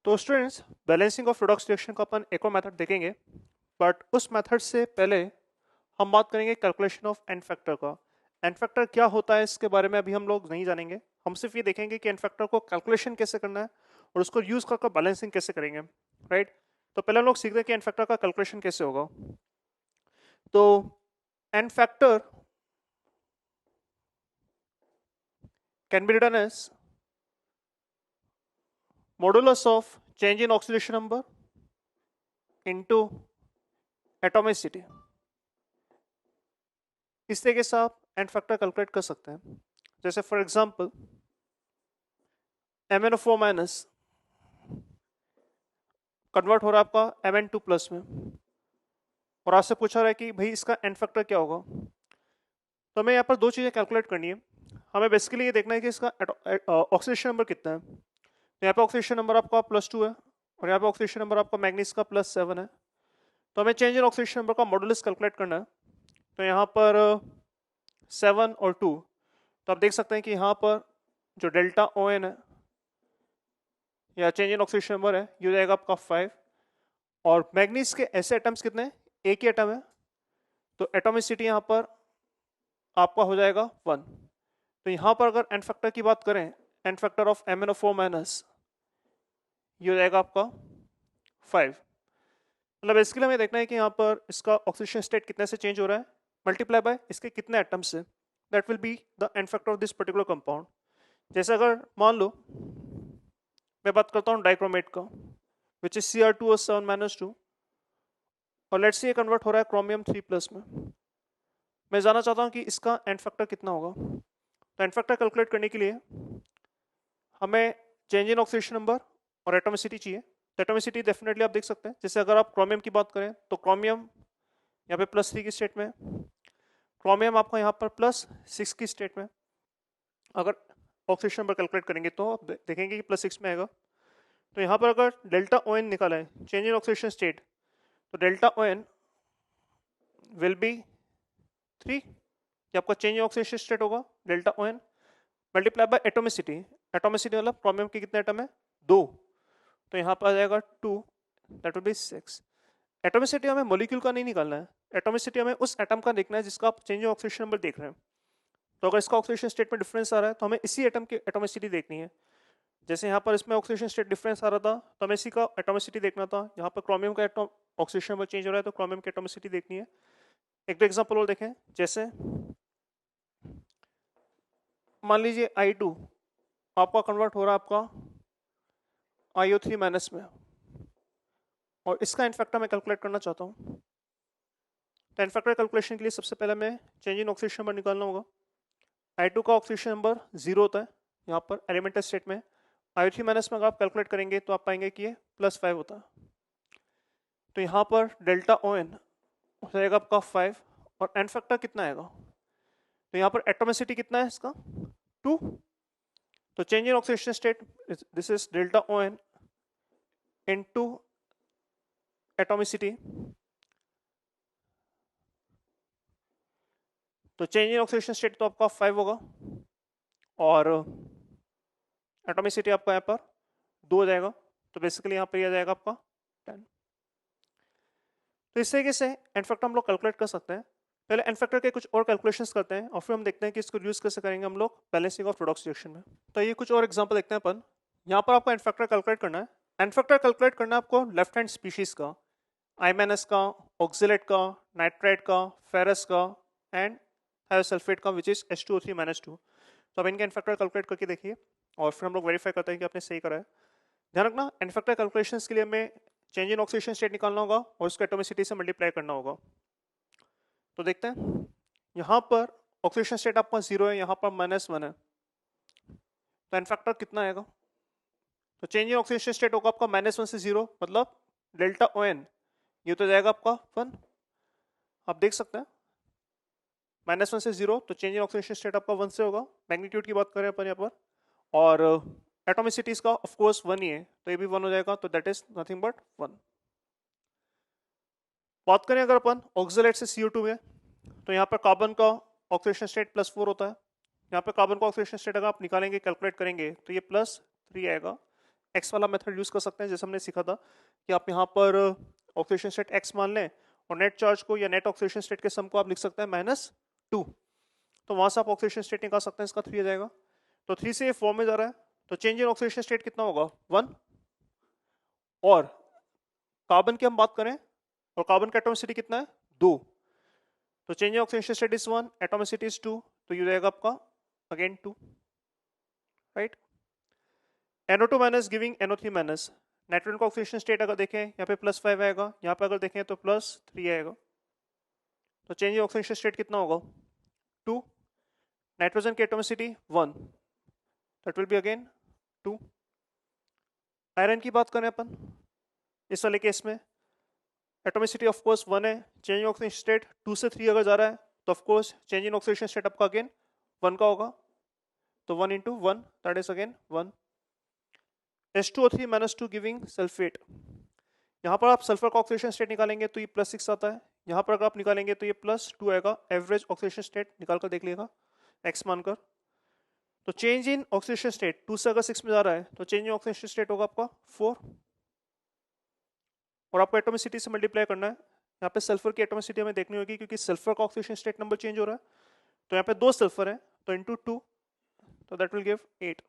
तो students balancing of redox reaction का अपन एक और मेथड देखेंगे, बट उस मेथड से पहले हम बात करेंगे कैलकुलेशन ऑफ एन फैक्टर का। एन फैक्टर क्या होता है इसके बारे में अभी हम लोग नहीं जानेंगे। हम सिर्फ ये देखेंगे कि एन फैक्टर को कैलकुलेशन कैसे करना है और उसको यूज कर बैलेंसिंग कैसे करेंगे, राइट। तो पहले हम लोग सीखते हैं कि एन फैक्टर का कैलकुलेशन कैसे होगा। तो n factor can be written as modulus of change in oxidation number into atomicity. इस तरीके से आप एन फैक्टर कैलकुलेट कर सकते हैं। जैसे for example MnO4 minus convert हो रहा है आपका Mn2 प्लस में, और आपसे पूछा रहा है कि भाई इसका एन फैक्टर क्या होगा। तो हमें यहाँ पर दो चीज़ें कैलकुलेट करनी है। हमें बेसिकली ये देखना है कि इसका ऑक्सीडेशन नंबर कितना है। तो यहाँ पे ऑक्सीडेशन नंबर आपका +2 है और यहाँ पे ऑक्सीडेशन नंबर आपका मैग्नीज का +7 है। तो हमें चेंज इन ऑक्सीडेशन नंबर का मॉडुलस कैलकुलेट करना है। तो यहाँ पर 7 और 2, तो आप देख सकते हैं कि यहाँ पर जो डेल्टा ON है या चेंज इन ऑक्सीडेशन नंबर है ये हो जाएगा आपका 5। और मैग्नीज के ऐसे एटम्स कितने हैं, एक ही एटम है, तो एटॉमिसिटी यहाँ पर आपका हो जाएगा 1। तो यहाँ पर अगर एन फैक्टर की बात करें, N factor of MnO4 minus ये हो जाएगा आपका 5। मतलब बेसिकली हमें देखना है कि यहाँ पर इसका ऑक्सीडेशन स्टेट कितने से चेंज हो रहा है मल्टीप्लाई बाय इसके कितने एटम्स से, that will be the n factor of this particular compound. जैसे अगर मान लो मैं बात करता हूँ डाइक्रोमेट का, विच इज Cr2O7-2, और लेट्स से ये कन्वर्ट हो रहा है क्रोमियम 3 प्लस में। मैं जानना चाहता हूँ कि इसका एन फैक्टर कितना होगा। तो एन फैक्टर कैलकुलेट करने के लिए हमें चेंज इन ऑक्सीडेशन नंबर और एटॉमिसिटी चाहिए। तो एटॉमिसिटी डेफिनेटली आप देख सकते हैं, जैसे अगर आप क्रोमियम की बात करें तो क्रोमियम यहाँ पे +3 की स्टेट में, क्रोमियम आपका यहाँ पर +6 की स्टेट में। अगर ऑक्सीडेशन नंबर कैलकुलेट करेंगे तो आप देखेंगे कि +6 में आएगा। तो यहाँ पर अगर डेल्टा ON निकाला है चेंज इन ऑक्सीडेशन स्टेट, तो डेल्टा ON विल बी 3। ये आपका चेंज इन ऑक्सीडेशन स्टेट होगा delta ON multiply by atomicity. Atomicity मतलब क्रोमियम के कितने एटम है, 2, तो यहाँ पर आ जाएगा 2, दैट विल बी 6। एटोमिसिटी हमें मॉलिक्यूल का नहीं निकालना है, एटोमिसिटी हमें उस एटम का देखना है जिसका आप चेंज इन ऑक्सीडेशन नंबर देख रहे हैं। तो अगर इसका ऑक्सीडेशन स्टेट में डिफरेंस आ रहा है तो हमें इसी एटम की एटोमिसिटी देखनी है। जैसे यहाँ पर इसमें ऑक्सीडेशन स्टेट डिफरेंस आ रहा था तो हमें इसी का एटोमिसिटी देखना था। यहाँ पर क्रोमियम का एटम ऑक्सीडेशन नंबर चेंज हो रहा है तो क्रोमियम की एटोमिसिटी देखनी है। एक दो एग्जांपल और देखें, जैसे मान लीजिए I2 आपका कन्वर्ट हो रहा है आपका IO3 माइनस में, और इसका एन फैक्टर मैं कैलकुलेट करना चाहता हूँ। तो एन फैक्टर कैलकुलेशन के लिए सबसे पहले मैं चेंज इन ऑक्सीडेशन नंबर निकालना होगा। I2 का ऑक्सीडेशन नंबर 0 होता है यहाँ पर एलिमेंटल स्टेट में। IO3 माइनस में अगर आप कैलकुलेट करेंगे तो आप पाएंगे कि ये +5 होता है। तो यहाँ पर डेल्टा ON हो जाएगा आपका 5 और एन फैक्टर कितना आएगा, तो यहाँ पर एटोमिसिटी कितना है इसका 2। तो change in oxidation state this is delta ON into atomicity. तो चेंज इन ऑक्सीडेशन स्टेट तो आपका 5 होगा और एटोमिसिटी आपका यहाँ पर 2 हो जाएगा। तो बेसिकली यहाँ पर यह जाएगा आपका 10। तो इस तरीके से एन फैक्टर हम लोग कैलकुलेट कर सकते हैं। पहले एन फैक्टर के कुछ और कैलकुलेशंस करते हैं और फिर हम देखते हैं कि इसको यूज कैसे करेंगे हम लोग बैलेंसिंग ऑफ रिडॉक्स रिएक्शन में। तो ये कुछ और एग्जांपल देखते हैं अपन। यहाँ पर आपको एन फैक्टर कैलकुलेट करना है। एन फैक्टर कैलकुलेट करना है आपको लेफ्ट हैंड स्पीशीज का, I- का, ऑक्सिलेट का, नाइट्राइट का, फेरस का एंड थायोसल्फेट का, विच इज H2O3-2। तो अब इनके एन फैक्टर कैलकुलेट करके देखिए और फिर हम लोग वेरीफाई करते हैं कि आपने सही करा है। ध्यान रखना, एन फैक्टर कैलकुलेशंस के लिए हमें चेंज इन ऑक्सीडेशन स्टेट निकालना होगा और उसको एटोमिसिटी से मल्टीप्लाई करना होगा। तो देखते हैं, यहाँ पर ऑक्सीडेशन स्टेट आपका 0 है, यहाँ पर -1 है, तो एन फैक्टर कितना आएगा। तो चेंज इन ऑक्सीडेशन स्टेट होगा आपका -1 से 0, मतलब डेल्टा ON ये तो जाएगा आपका 1। आप देख सकते हैं -1 से 0, तो चेंज इन ऑक्सीडेशन स्टेट आपका 1 से होगा। मैग्नीट्यूड की बात करें अपन यहाँ पर, और एटोमिसिटीज का ऑफ कोर्स 1 ही है, तो ये भी 1 हो जाएगा, तो दैट इज नथिंग बट 1। बात करें अगर अपन ऑक्सिलेट से CO2 में, तो यहाँ पर कार्बन का ऑक्सीडेशन स्टेट +4 होता है। यहाँ पे कार्बन का ऑक्सीडेशन स्टेट अगर आप निकालेंगे कैलकुलेट करेंगे तो ये +3 आएगा। एक्स वाला मेथड यूज कर सकते हैं, जैसे हमने सीखा था कि आप यहाँ पर ऑक्सीडेशन स्टेट एक्स मान लें और नेट चार्ज को या नेट ऑक्सीडेशन स्टेट के सम को आप लिख सकते हैं -2, तो वहां से आप ऑक्सीडेशन स्टेट निकाल सकते हैं, इसका 3 आ जाएगा। तो 3 से ये 4 में जा रहा है, तो चेंज इन ऑक्सीडेशन स्टेट कितना होगा 1। और कार्बन की हम बात करें और कार्बन का एटॉमिसिटी कितना है 2, तो change in oxidation state is 1, atomicity is 2, तो ये रहेगा आपका again 2, right. NO2 minus giving NO3 minus, nitrogen का ऑक्सीडेशन स्टेट अगर देखें यहाँ पे +5 आएगा, यहाँ पे अगर देखें तो +3 आएगा, तो चेंज इन ऑक्सीडेशन स्टेट कितना होगा 2, नाइट्रोजन की atomicity 1, that will be again 2। Iron की बात करें अपन इस वाले केस में, एटॉमिसिटी ऑफ कोर्स 1 है, चेंज इन ऑक्सीडेशन स्टेट 2 से 3 अगर जा रहा है तो of course change in oxidation state आपका अगेन 1 का होगा, तो 1 into 1 that is again 1। H2O3 -2 giving sulphate, यहाँ पर आप सल्फर का ऑक्सीडेशन स्टेट निकालेंगे तो ये +6 आता है, यहाँ पर अगर आप निकालेंगे तो ये +2 आएगा, एवरेज ऑक्सीडेशन स्टेट निकाल कर देख लेगा x मानकर। तो चेंज इन ऑक्सीडेशन स्टेट 2 से अगर 6 में जा रहा है तो चेंज इन ऑक्सीडेशन स्टेट होगा आपका 4, और आपको एटोमिसिटी से मल्टीप्लाई करना है। यहाँ पे सल्फर की एटोमिसिटी हमें देखनी होगी क्योंकि सल्फर का ऑक्सीडेशन स्टेट नंबर चेंज हो रहा है, तो यहाँ पे 2 सल्फर है तो इंटू 2, तो दैट विल गिव 8।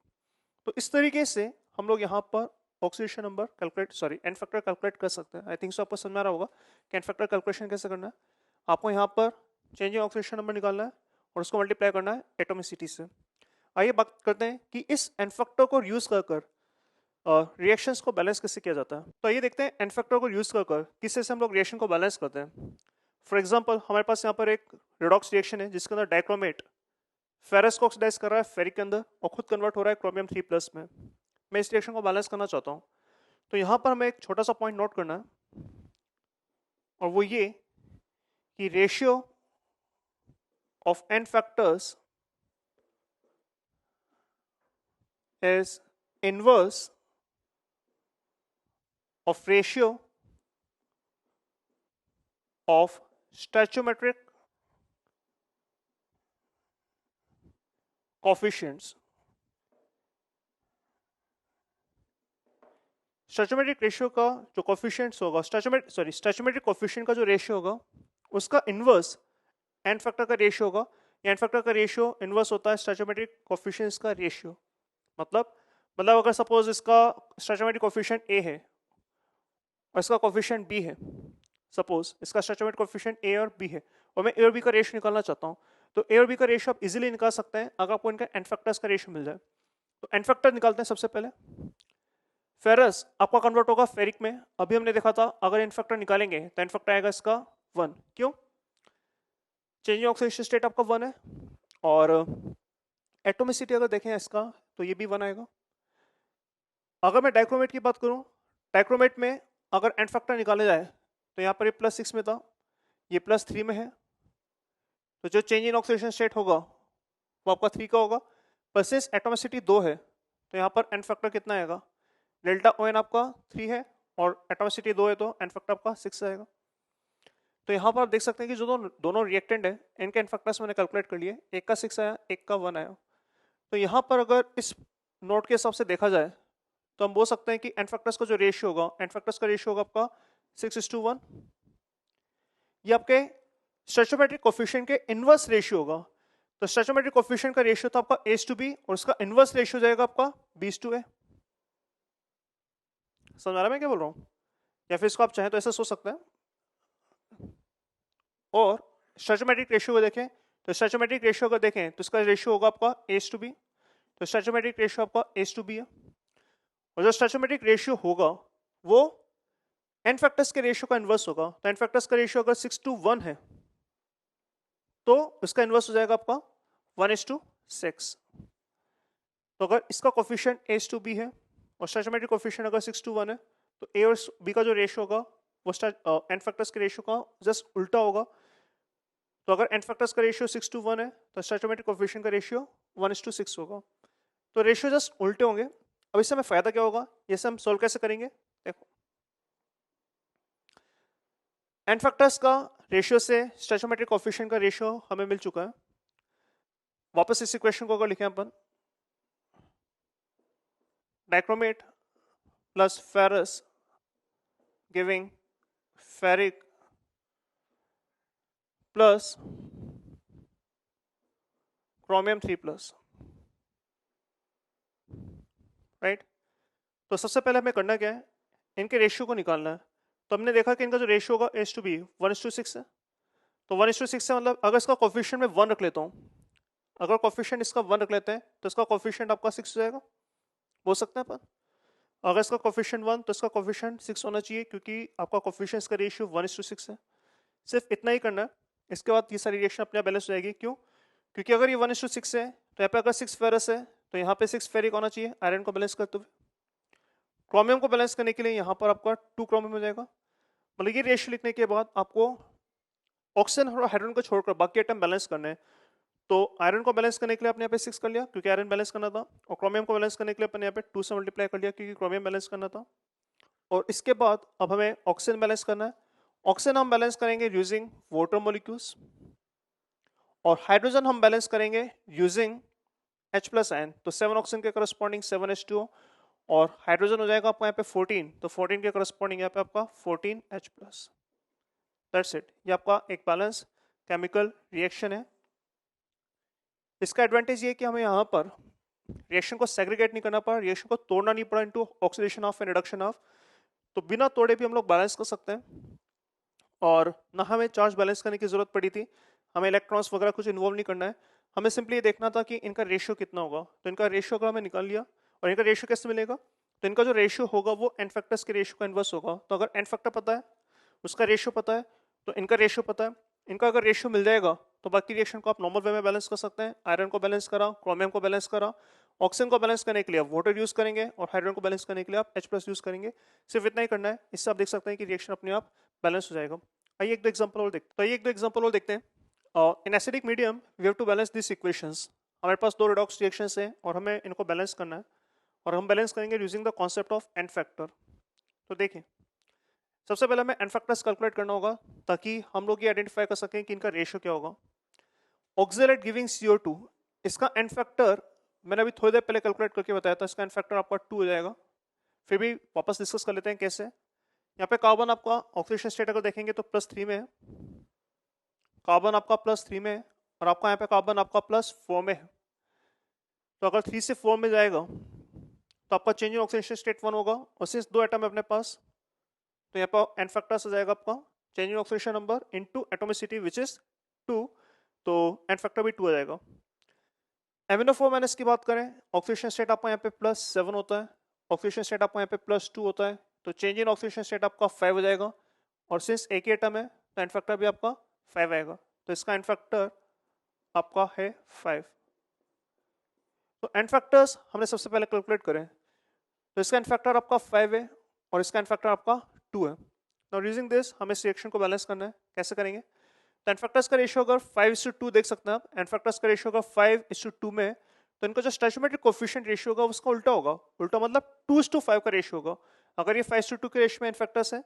तो इस तरीके से हम लोग यहाँ पर oxidation number calculate n factor calculate कर सकते हैं। आई थिंक सो आपको समझ आ रहा होगा कि एन फैक्टर कैलकुलेशन कैसे करना है। आपको यहाँ पर चेंज इन ऑक्सीडेशन नंबर निकालना है और उसको मल्टीप्लाई करना है एटोमिसिटी से। आइए बात करते हैं कि इस एन फैक्टर को यूज कर रिएक्शंस को बैलेंस कैसे किया जाता है। तो ये देखते हैं एन फैक्टर को यूज कर किससे से हम लोग रिएक्शन को बैलेंस करते हैं। फॉर एग्जांपल हमारे पास यहाँ पर एक रिडॉक्स रिएक्शन है जिसके अंदर डाइक्रोमेट फेरस को ऑक्सीडाइज कर रहा है फेरिक के अंदर और खुद कन्वर्ट हो रहा है क्रोमियम 3+ में। मैं इस रिएक्शन को बैलेंस करना चाहता हूँ, तो यहाँ पर हमें एक छोटा सा पॉइंट नोट करना है और वो ये कि ratio of n factors is inverse of ratio of stoichiometric coefficients। Stoichiometric ratio का जो कोफिशिएंट्स होगा स्टोइचोमेट्रिक कोफिशिएंट का जो रेशियो होगा उसका इनवर्स एन फैक्टर का रेशियो होगा। एन फैक्टर का रेशियो इनवर्स होता है स्टोइचोमेट्रिक कोफिशिएंट्स का रेशियो। मतलब अगर सपोज इसका स्टोइचोमेट्रिक कोफिशिएंट ए है और इसका कोफिशिएंट बी है, सपोज इसका स्टोइचोमेट्रिक कोफिशिएंट ए और बी है और मैं ए और बी का रेशियो निकालना चाहता हूं, तो ए और बी का रेशियो आप इजीली निकाल सकते हैं अगर आपको इनका एन फैक्टर्स का रेशियो मिल जाए। तो एन फैक्टर निकालते हैं सबसे पहले। फेरस आपका कन्वर्ट होगा फेरिक में, अभी हमने देखा था अगर एन फैक्टर निकालेंगे तो एन फैक्टर आएगा इसका 1। क्यों? चेंज इन ऑक्सीडेशन स्टेट आपका 1 है और एटोमिसिटी अगर देखें इसका तो ये भी 1 आएगा। अगर मैं डाइक्रोमेट की बात करूं, डाइक्रोमेट में अगर एन फैक्टर निकाले जाए तो यहाँ पर ये +6 में था, ये +3 में है, तो जो चेंज इन ऑक्सीडेशन स्टेट होगा वो आपका 3 का होगा। प्लस एटोमिसिटी 2 है तो यहाँ पर एन फैक्टर कितना आएगा, डेल्टा ओ एन आपका 3 है और एटोमिसिटी 2 है तो एन फैक्टर आपका 6 आएगा। तो यहाँ पर आप देख सकते हैं कि जो दोनों रिएक्टेंट है इनके एन फैक्टर्स मैंने कैलकुलेट कर लिए, एक का 6 आया, एक का 1 आया। तो यहाँ पर अगर इस नोट के हिसाब से देखा जाए तो हम बोल सकते हैं कि एन फैक्टर्स का जो रेशियो होगा, एन फैक्टर्स का रेशियो होगा आपका 6:1। ये आपके स्टोइचोमेट्रिक कोफिशिएंट के इनवर्स रेशियो होगा। तो स्टोइचोमेट्रिक कोफिशिएंट का रेशियो था आपका A/B और उसका इनवर्स रेशियो जाएगा आपका B/A। समझ आ रहा है मैं क्या बोल रहा हूँ? या फिर इसको आप चाहें तो ऐसा सोच सकते हैं। और स्टोइचोमेट्रिक रेशियो को देखें तो स्टोइचोमेट्रिक रेशियो को देखें तो इसका रेशियो होगा आपका A/B, तो स्टोइचोमेट्रिक रेशियो आपका A/B है। और जो स्टोइचोमेट्रिक रेशियो होगा वो एन फैक्टर्स के रेशियो का इनवर्स होगा। तो एन फैक्टर्स का रेशियो अगर 6:1 है तो इसका इनवर्स हो जाएगा आपका 1:6। तो अगर इसका कोफिशिएंट A/B है और स्टोइचोमेट्रिक कोफिशिएंट अगर 6:1 है तो A और B का जो रेशियो होगा वो एन फैक्टर्स के रेशियो का जस्ट उल्टा होगा। तो अगर एन फैक्टर्स का रेशियो 6:1 है तो स्टोइचोमेट्रिक कोफिशिएंट का रेशियो 1:6 होगा। तो रेशियो जस्ट उल्टे होंगे। अब इससे हमें फायदा क्या होगा, ये हम सोल्व कैसे करेंगे? देखो, एन फैक्टर्स का रेशियो से स्टोइचोमेट्रिक कोफिशिएंट का रेशियो हमें मिल चुका है। वापस इस इक्वेशन को अगर लिखें अपन, dichromate plus ferrous giving ferric plus chromium 3 plus, right. तो सबसे पहले हमें करना क्या है, इनके रेशियो को निकालना है। तो हमने देखा कि इनका जो रेशियो होगा एस टू बी 1:6 है। तो 1:6 है, मतलब अगर इसका कोफिशिएंट में 1 रख लेता हूँ, अगर कोफिशिएंट इसका 1 रख लेते हैं तो इसका कोफिशिएंट आपका 6 हो जाएगा, बोल सकते हैं अपन। अगर इसका कोफिशिएंट 1 तो इसका कोफिशिएंट 6 होना चाहिए, क्योंकि आपका कोफिशिएंट का रेशियो 1:6 है। सिर्फ इतना ही करना है, इसके बाद ये सारी रिएक्शन अपने आप बैलेंस हो जाएगी। क्यों? क्योंकि अगर ये 1:6 है तो यहाँ पे अगर 6 फेरस है तो यहाँ पे 6 फेरिक होना चाहिए आयरन को बैलेंस करते हुए। क्रोमियम को बैलेंस करने के लिए यहाँ पर आपका 2 क्रोमियम हो जाएगा। मतलब ये रेशियो लिखने के बाद आपको ऑक्सीजन और हाइड्रोजन को छोड़कर बाकी आइटम बैलेंस करने हैं। तो आयरन को बैलेंस करने के लिए आपने यहाँ पे 6 कर लिया क्योंकि आयरन बैलेंस करना था, और क्रोमियम को बैलेंस करने के लिए अपने यहाँ पे 2 से मल्टीप्लाई कर लिया क्योंकि क्रोमियम बैलेंस करना था। और इसके बाद अब हमें ऑक्सीजन बैलेंस करना है। ऑक्सीजन हम बैलेंस करेंगे यूजिंग वाटर मॉलिक्यूल्स, और हाइड्रोजन हम बैलेंस करेंगे यूजिंग H प्लस आयन। तो 7 ऑक्सीजन के करस्पॉन्डिंग 7H2O, और हाइड्रोजन हो जाएगा आपका यहाँ पे 14, तो 14 के करस्पॉन्डिंग यहाँ पे आपका 14H प्लस। दैट्स इट, ये आपका एक बैलेंस केमिकल रिएक्शन है। इसका एडवांटेज ये है कि हमें यहाँ पर रिएक्शन को सेग्रीगेट नहीं करना पड़ा, रिएक्शन को तोड़ना नहीं पड़ा into oxidation of and reduction of. तो बिना तोड़े भी हम लोग बैलेंस कर सकते हैं, और ना हमें चार्ज बैलेंस करने की जरूरत पड़ी थी, हमें इलेक्ट्रॉन्स वगैरह कुछ इन्वॉल्व नहीं करना है। हमें सिंपली ये देखना था कि इनका रेशियो कितना होगा। तो इनका रेशियो का हमें निकाल लिया, और इनका रेशियो कैसे मिलेगा? तो इनका जो रेशियो होगा वो एन फैक्टर्स के रेशियो का इन्वर्स होगा। तो अगर एन फैक्टर पता है, उसका रेशियो पता है, तो इनका रेशियो पता है, इनका अगर रेशियो मिल जाएगा तो बाकी रिएक्शन को आप नॉर्मल वे में बैलेंस कर सकते हैं। आयरन को बैलेंस करा, क्रोमियम को बैलेंस करा, ऑक्सीजन को बैलेंस करने के लिए आप वाटर यूज करेंगे, और हाइड्रोजन को बैलेंस करने के लिए आप H प्लस यूज करेंगे। सिर्फ इतना ही करना है, इससे आप देख सकते हैं कि रिएक्शन अपने आप बैलेंस हो जाएगा। आइए एक दो एग्जांपल और देखते हैं। In acidic medium we have to balance this equations. हमारे पास 2 रिडॉक्स रिएक्शंस हैं और हमें इनको बैलेंस करना है, और हम बैलेंस करेंगे using the concept of n factor. तो देखिए, सबसे पहले हमें एन फैक्टर्स कैलकुलेट करना होगा ताकि हम लोग ये आइडेंटिफाई कर सकें कि इनका रेशियो क्या होगा। ऑक्जेलेट गिविंग CO2, इसका एन फैक्टर मैंने अभी थोड़ी देर पहले कैलकुलेट करके बताया था, इसका एन फैक्टर आपका 2 हो जाएगा। फिर भी वापस डिस्कस कर लेते हैं कैसे। यहाँ पे कार्बन आपका ऑक्सीडेशन स्टेट अगर देखेंगे तो +3 में है, कार्बन आपका +3 में है, और आपका यहाँ पे कार्बन आपका +4 में है। तो अगर 3 से 4 में जाएगा तो आपका चेंज इन ऑक्सीडेशन स्टेट 1 होगा, और सिंस 2 एटम है अपने पास तो यहाँ पर एन फैक्टर्स आ जाएगा आपका change in oxidation number into atomicity which is 2, तो एन फैक्टर भी 2 आ जाएगा। MnO4- की बात करें, ऑक्सीडेशन स्टेट आपका यहाँ पे +7 होता है, ऑक्सीडेशन स्टेट आपका यहाँ पे +2 होता है, तो चेंज इन ऑक्सीडेशन स्टेट आपका 5 हो जाएगा, और सिंस एक ही एटम है तो एन फैक्टर भी आपका 5 आएगा। तो इसका एन फैक्टर आपका है 5। तो एन फैक्टर्स हमने सबसे पहले कैलकुलेट करें, तो इसका एन फैक्टर आपका 5 है और इसका एन फैक्टर आपका 2 है। नाउ यूजिंग दिस हमें इस रिएक्शन को बैलेंस करना है। कैसे करेंगे? तो एन फैक्टर्स का रेशियो अगर 5:2 देख सकते हैं आप, एन फैक्टर्स का रेशियो अगर 5:2 में है, तो इनका जो स्टोइचियोमेट्रिक कोएफिशिएंट रेशियो होगा उसका उल्टा होगा। उल्टा मतलब 2:5 का रेशियो होगा। अगर ये 5:2 के रेशियो में एन फैक्टर्स है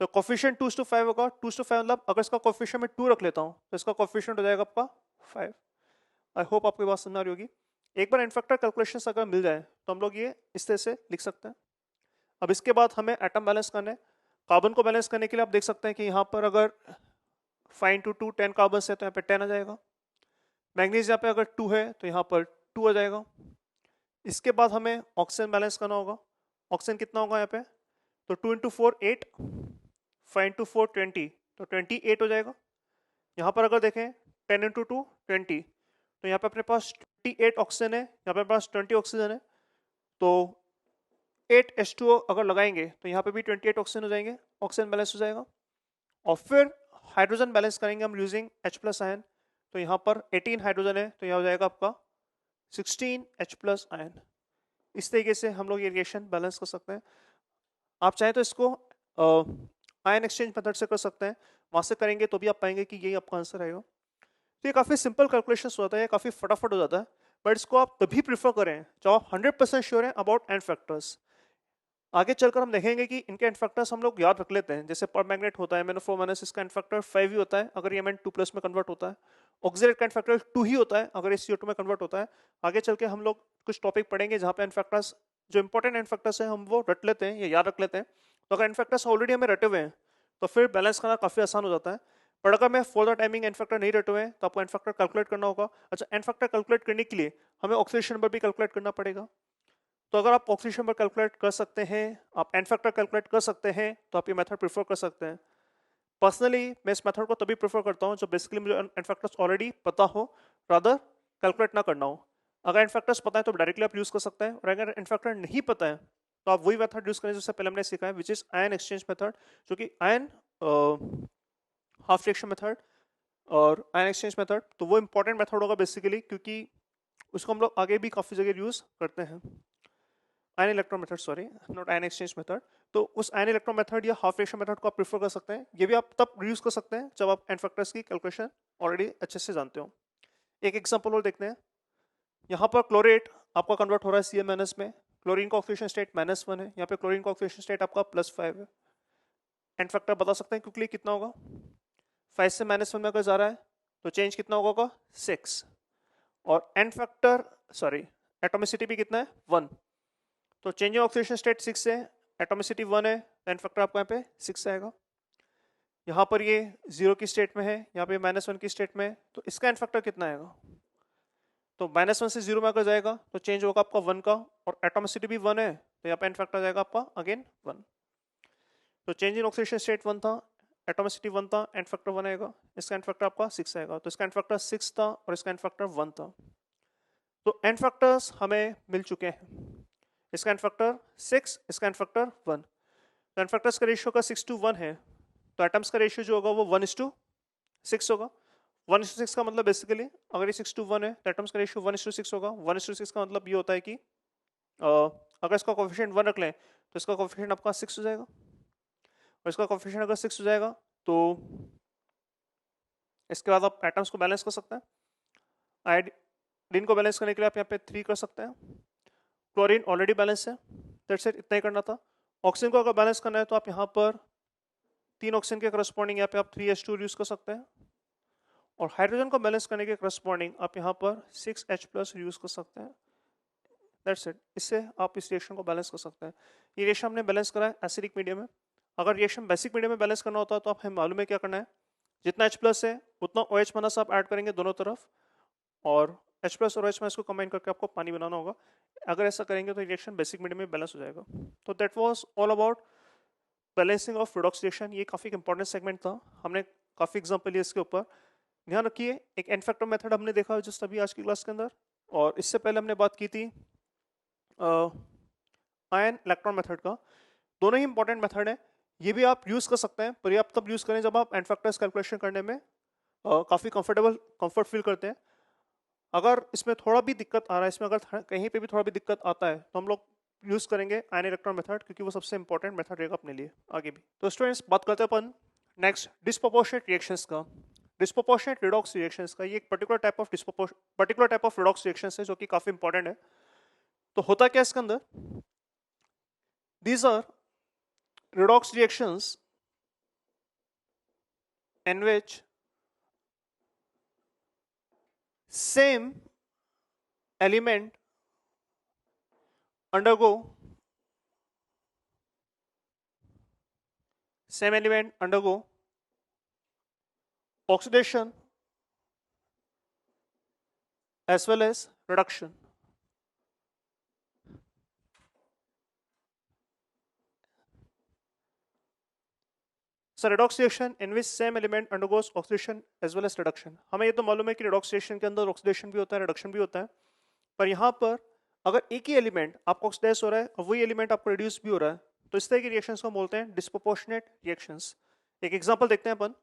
तो कोएफिशिएंट 2:5 होगा। 2:5 मतलब अगर इसका कोएफिशिएंट में 2 रख लेता हूँ तो इसका कोएफिशिएंट हो जाएगा आपका 5। आई होप आपको बात समझ आ रही होगी। एक बार एन फैक्टर कैलकुलेशंस अगर मिल जाए तो हम लोग ये इस तरह से लिख सकते हैं। अब इसके बाद हमें एटम बैलेंस करना है। कार्बन को बैलेंस करने के लिए आप देख सकते हैं कि यहाँ पर अगर 5 × 2 10 कार्बन है तो यहाँ पे 10 आ जाएगा। मैग्नीज यहाँ पे अगर 2 है तो यहाँ पर 2 आ जाएगा। इसके बाद हमें ऑक्सीजन बैलेंस करना होगा। ऑक्सीजन कितना होगा यहाँ पे? तो 2 × 4 8, 5 × 4 20, तो 28 हो जाएगा। यहाँ पर अगर देखें 10 × 2 20, तो यहाँ पे अपने पास 28 ऑक्सीजन है, यहाँ पे अपने पास 20 ऑक्सीजन है, तो 8H2O अगर लगाएंगे तो यहाँ पे भी 28 ऑक्सीजन हो जाएंगे, ऑक्सीजन बैलेंस हो जाएगा। और फिर हाइड्रोजन बैलेंस करेंगे हम यूजिंग H प्लस आयन, तो यहाँ पर 18 हाइड्रोजन है तो यहाँ हो जाएगा आपका 16 H प्लस आयन। इस तरीके से हम लोग ये रिएक्शन बैलेंस कर सकते हैं। आप चाहें तो इसको आयन एक्सचेंज मेथड से कर सकते हैं, वहां से करेंगे तो भी आप पाएंगे कि यही आपका आंसर आएगा। तो ये काफ़ी सिंपल कैलकुलेशन होता है, काफ़ी फटाफट हो जाता है, बट इसको आप तभी प्रीफर करें जब आप 100% श्योर हैं अबाउट एन फैक्टर्स। आगे चलकर हम देखेंगे कि इनके एन फैक्टर्स हम लोग याद रख लेते हैं। जैसे पर मैग्नेट होता है MnO4- इसका एन फैक्टर 5 ही होता है अगर ये Mn2+ में कन्वर्ट होता है। ऑक्सीडेट का एन फैक्टर 2 ही होता है अगर ये CO2 में कन्वर्ट होता है। आगे चल के हम लोग कुछ टॉपिक पढ़ेंगे जहाँ पे एन फैक्टर्स जो इंपॉर्टेंट एंड फैक्टर्स हैं हम वो रट लेते हैं या याद रख लेते हैं। तो अगर एंड फैक्टर्स ऑलरेडी हमें रटे हुए हैं तो फिर बैलेंस करना काफ़ी आसान हो जाता है। पर अगर मैं for the timing and factor नहीं रटे हुए हैं तो आपको एंड फैक्टर कैलकुलेट करना होगा। अच्छा, एंड फैक्टर कैलकुलेट करने के लिए हमें ऑक्सीडेशन नंबर भी कैलकुलेट करना पड़ेगा। तो अगर आप ऑक्सीडेशन नंबर कैलकुलेट कर सकते हैं, आप एंड फैक्टर कैलकुलेट कर सकते हैं, तो आप ये मेथड प्रेफर कर सकते हैं। पर्सनली मैं इस मेथड को तभी प्रेफर करता हूँ जब बेसिकली मुझे एंड फैक्टर्स ऑलरेडी पता हो, रादर कैलकुलेट ना करना हो। अगर एंड फैक्टर्स पता है तो डायरेक्टली आप यूज कर सकते हैं, और अगर एंड फैक्टर नहीं पता है तो आप वही मेथड यूज करें जिससे पहले हमने सीखा है, which is ion exchange method, जो कि आयन हाफ रिएक्शन मेथड और आयन एक्सचेंज मेथड। तो वो इंपॉर्टेंट मेथड होगा बेसिकली, क्योंकि उसको हम लोग आगे भी काफ़ी जगह यूज करते हैं। Ion electron method, sorry, not ion exchange method. तो उस आयन इलेक्ट्रॉन मेथड या हाफ रिएक्शन मेथड को आप प्रेफर कर सकते हैं। ये भी आप तब यूज कर सकते हैं जब आप एंड फैक्टर्स की कैलकुलेशन ऑलरेडी अच्छे से जानते हो। एक एग्जांपल और देखते हैं। यहाँ पर क्लोरेट आपका कन्वर्ट हो रहा है Cl- में, क्लोरीन का ऑक्सीडेशन स्टेट -1 है, यहाँ पे क्लोरीन का ऑक्सीडेशन स्टेट आपका +5 है। एंड फैक्टर बता सकते हैं क्विकली कितना होगा? 5 से -1 में अगर जा रहा है तो चेंज कितना होगा? 6। और एंड फैक्टर, सॉरी, एटॉमिसिटी भी कितना है? 1। तो चेंज इन ऑक्सीडेशन स्टेट 6 है, एटॉमिसिटी 1 है, एंड फैक्टर आपको यहाँ पे 6 आएगा। यहाँ पर ये 0 की स्टेट में है, यहाँ पे -1 की स्टेट में है, तो इसका एंड फैक्टर कितना आएगा? तो -1 से 0 में अगर जाएगा तो चेंज होगा आपका 1 का, और एटॉमिसिटी भी 1 है, तो यहाँ पे एंड फैक्टर जाएगा आपका अगेन 1। तो चेंज इन ऑक्सीडेशन स्टेट 1 था, एटॉमिसिटी 1 था, एंड फैक्टर 1 आएगा, इसका एंड फैक्टर आपका 6 आएगा। तो इसका एंड फैक्टर 6 था और इसका एंड फैक्टर 1 था। तो एंड फैक्टर्स हमें मिल चुके हैं। इसका एंड फैक्टर 6, इसका एंड फैक्टर 1। तो एंड फैक्टर्स का रेशियो का 6:1 है, तो एटम्स का रेशियो जो होगा वो 1:6 होगा। 1:6 का मतलब बेसिकली अगर ये 6:1 है तो एटम्स का रेशियो 1:6 होगा। 1:6 का मतलब ये होता है कि अगर इसका कोफिशिएंट 1 रख लें तो इसका कोफिशिएंट आपका 6 हो जाएगा, और इसका कोफिशिएंट अगर 6 हो जाएगा तो इसके बाद आप एटम्स को बैलेंस कर सकते हैं। आयोडीन को बैलेंस करने के लिए आप यहाँ पे 3 कर सकते हैं। क्लोरीन ऑलरेडी बैलेंस है, दैट्स इट, इतना ही करना था। ऑक्सीजन को अगर बैलेंस करना है तो आप यहाँ पर 3 ऑक्सीजन के करस्पॉन्डिंग यहाँ पे आप 3H2 यूज कर सकते हैं, और हाइड्रोजन को बैलेंस करने के करस्पॉन्डिंग आप यहाँ पर 6H+ यूज कर सकते हैं। दैट्स इट, इससे आप इस रिएक्शन को बैलेंस कर सकते हैं। ये रिएक्शन हमने बैलेंस करा है एसिडिक मीडियम में। अगर रिएक्शन बेसिक मीडियम में बैलेंस करना होता है तो आप हमें मालूम है क्या करना है, जितना H+ है उतना OH- आप ऐड करेंगे दोनों तरफ, और H+ और OH- को कंबाइन करके आपको पानी बनाना होगा। अगर ऐसा करेंगे तो रिएक्शन बेसिक मीडियम में बैलेंस हो जाएगा। तो that was all about balancing of redox reaction. ये काफ़ी इंपॉर्टेंट सेगमेंट था, हमने काफ़ी एग्जाम्पल लिए इसके ऊपर। ध्यान रखिए, एक एंड फैक्टर मेथड हमने देखा जस्ट अभी आज की क्लास के अंदर, और इससे पहले हमने बात की थी आयन इलेक्ट्रॉन मेथड का। दोनों ही इंपॉर्टेंट मेथड है, ये भी आप यूज कर सकते हैं, पर ये आप तब यूज करें जब आप एंड फैक्टर्स कैलकुलेशन करने में काफ़ी कंफर्ट फील करते हैं। अगर इसमें थोड़ा भी दिक्कत आ रहा है, इसमें अगर कहीं पे भी थोड़ा भी दिक्कत आता है तो हम लोग यूज करेंगे आयन इलेक्ट्रॉन मेथड, क्योंकि वो सबसे इंपॉर्टेंट मेथड रहेगा अपने लिए आगे भी। तो स्टूडेंट्स, बात करते हैं अपन नेक्स्ट डिस्प्रोपोर्शनेट रिएक्शंस का। डिस्प्रोपोर्शनेट रिडॉक्स रिएक्शंस का ये एक particular type of redox reactions है जो कि काफी इंपॉर्टेंट है। तो होता क्या इसके अंदर, these are redox reactions in which same element undergo oxidation as well as reduction. So redox reaction in which same element undergoes oxidation as well as reduction. हमें ये तो मालूम है कि redox reaction के अंदर oxidation भी होता है, reduction भी होता है, पर यहाँ पर अगर एक ही एलिमेंट आपको ऑक्सीडाइज हो रहा है और वही एलिमेंट आपको रिड्यूस भी हो रहा है तो इस तरह की रिएक्शंस को बोलते हैं डिस्प्रोपोर्शनेट रिएक्शंस। एक एग्जांपल देखते हैं अपन।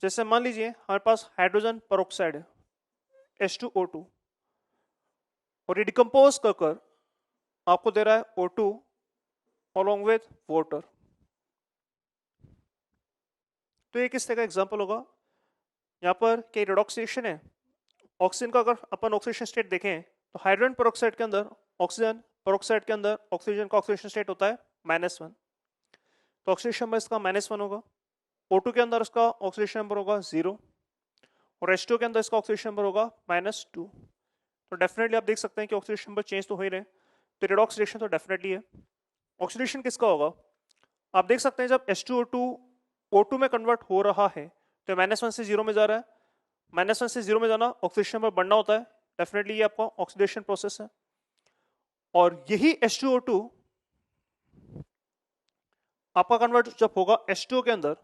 जैसे मान लीजिए हमारे पास हाइड्रोजन पेरोक्साइड है H2O2, और ये डिकम्पोज कर आपको दे रहा है O2 along with water। तो ये किस तरह का एग्जांपल होगा, यहाँ पर क्या रिडॉक्स रिएक्शन है। ऑक्सीजन का अगर अपन ऑक्सीडेशन स्टेट देखें तो हाइड्रोजन पेरोक्साइड के अंदर ऑक्सीजन पेरोक्साइड के अंदर ऑक्सीजन का ऑक्सीडेशन स्टेट होता है -1, तो ऑक्सीडेशन नंबर इसका -1 होगा। O2 के अंदर इसका ऑक्सीडेशन नंबर होगा 0, और H2 के अंदर इसका ऑक्सीडेशन नंबर होगा -2। तो डेफिनेटली आप देख सकते हैं कि ऑक्सीडेशन नंबर चेंज तो हो ही रहे हैं। तो रेडॉक्स रिएक्शन तो डेफिनेटली है। ऑक्सीडेशन किसका होगा? आप देख सकते हैं जब H2O2 O2 में कन्वर्ट हो रहा है तो -1 से 0 में जा रहा है। -1 से 0 में जाना ऑक्सीडेशन पर बढ़ना होता है, डेफिनेटली ये आपका ऑक्सीडेशन प्रोसेस है। और यही H2O2 आपका कन्वर्ट जब होगा H2O के अंदर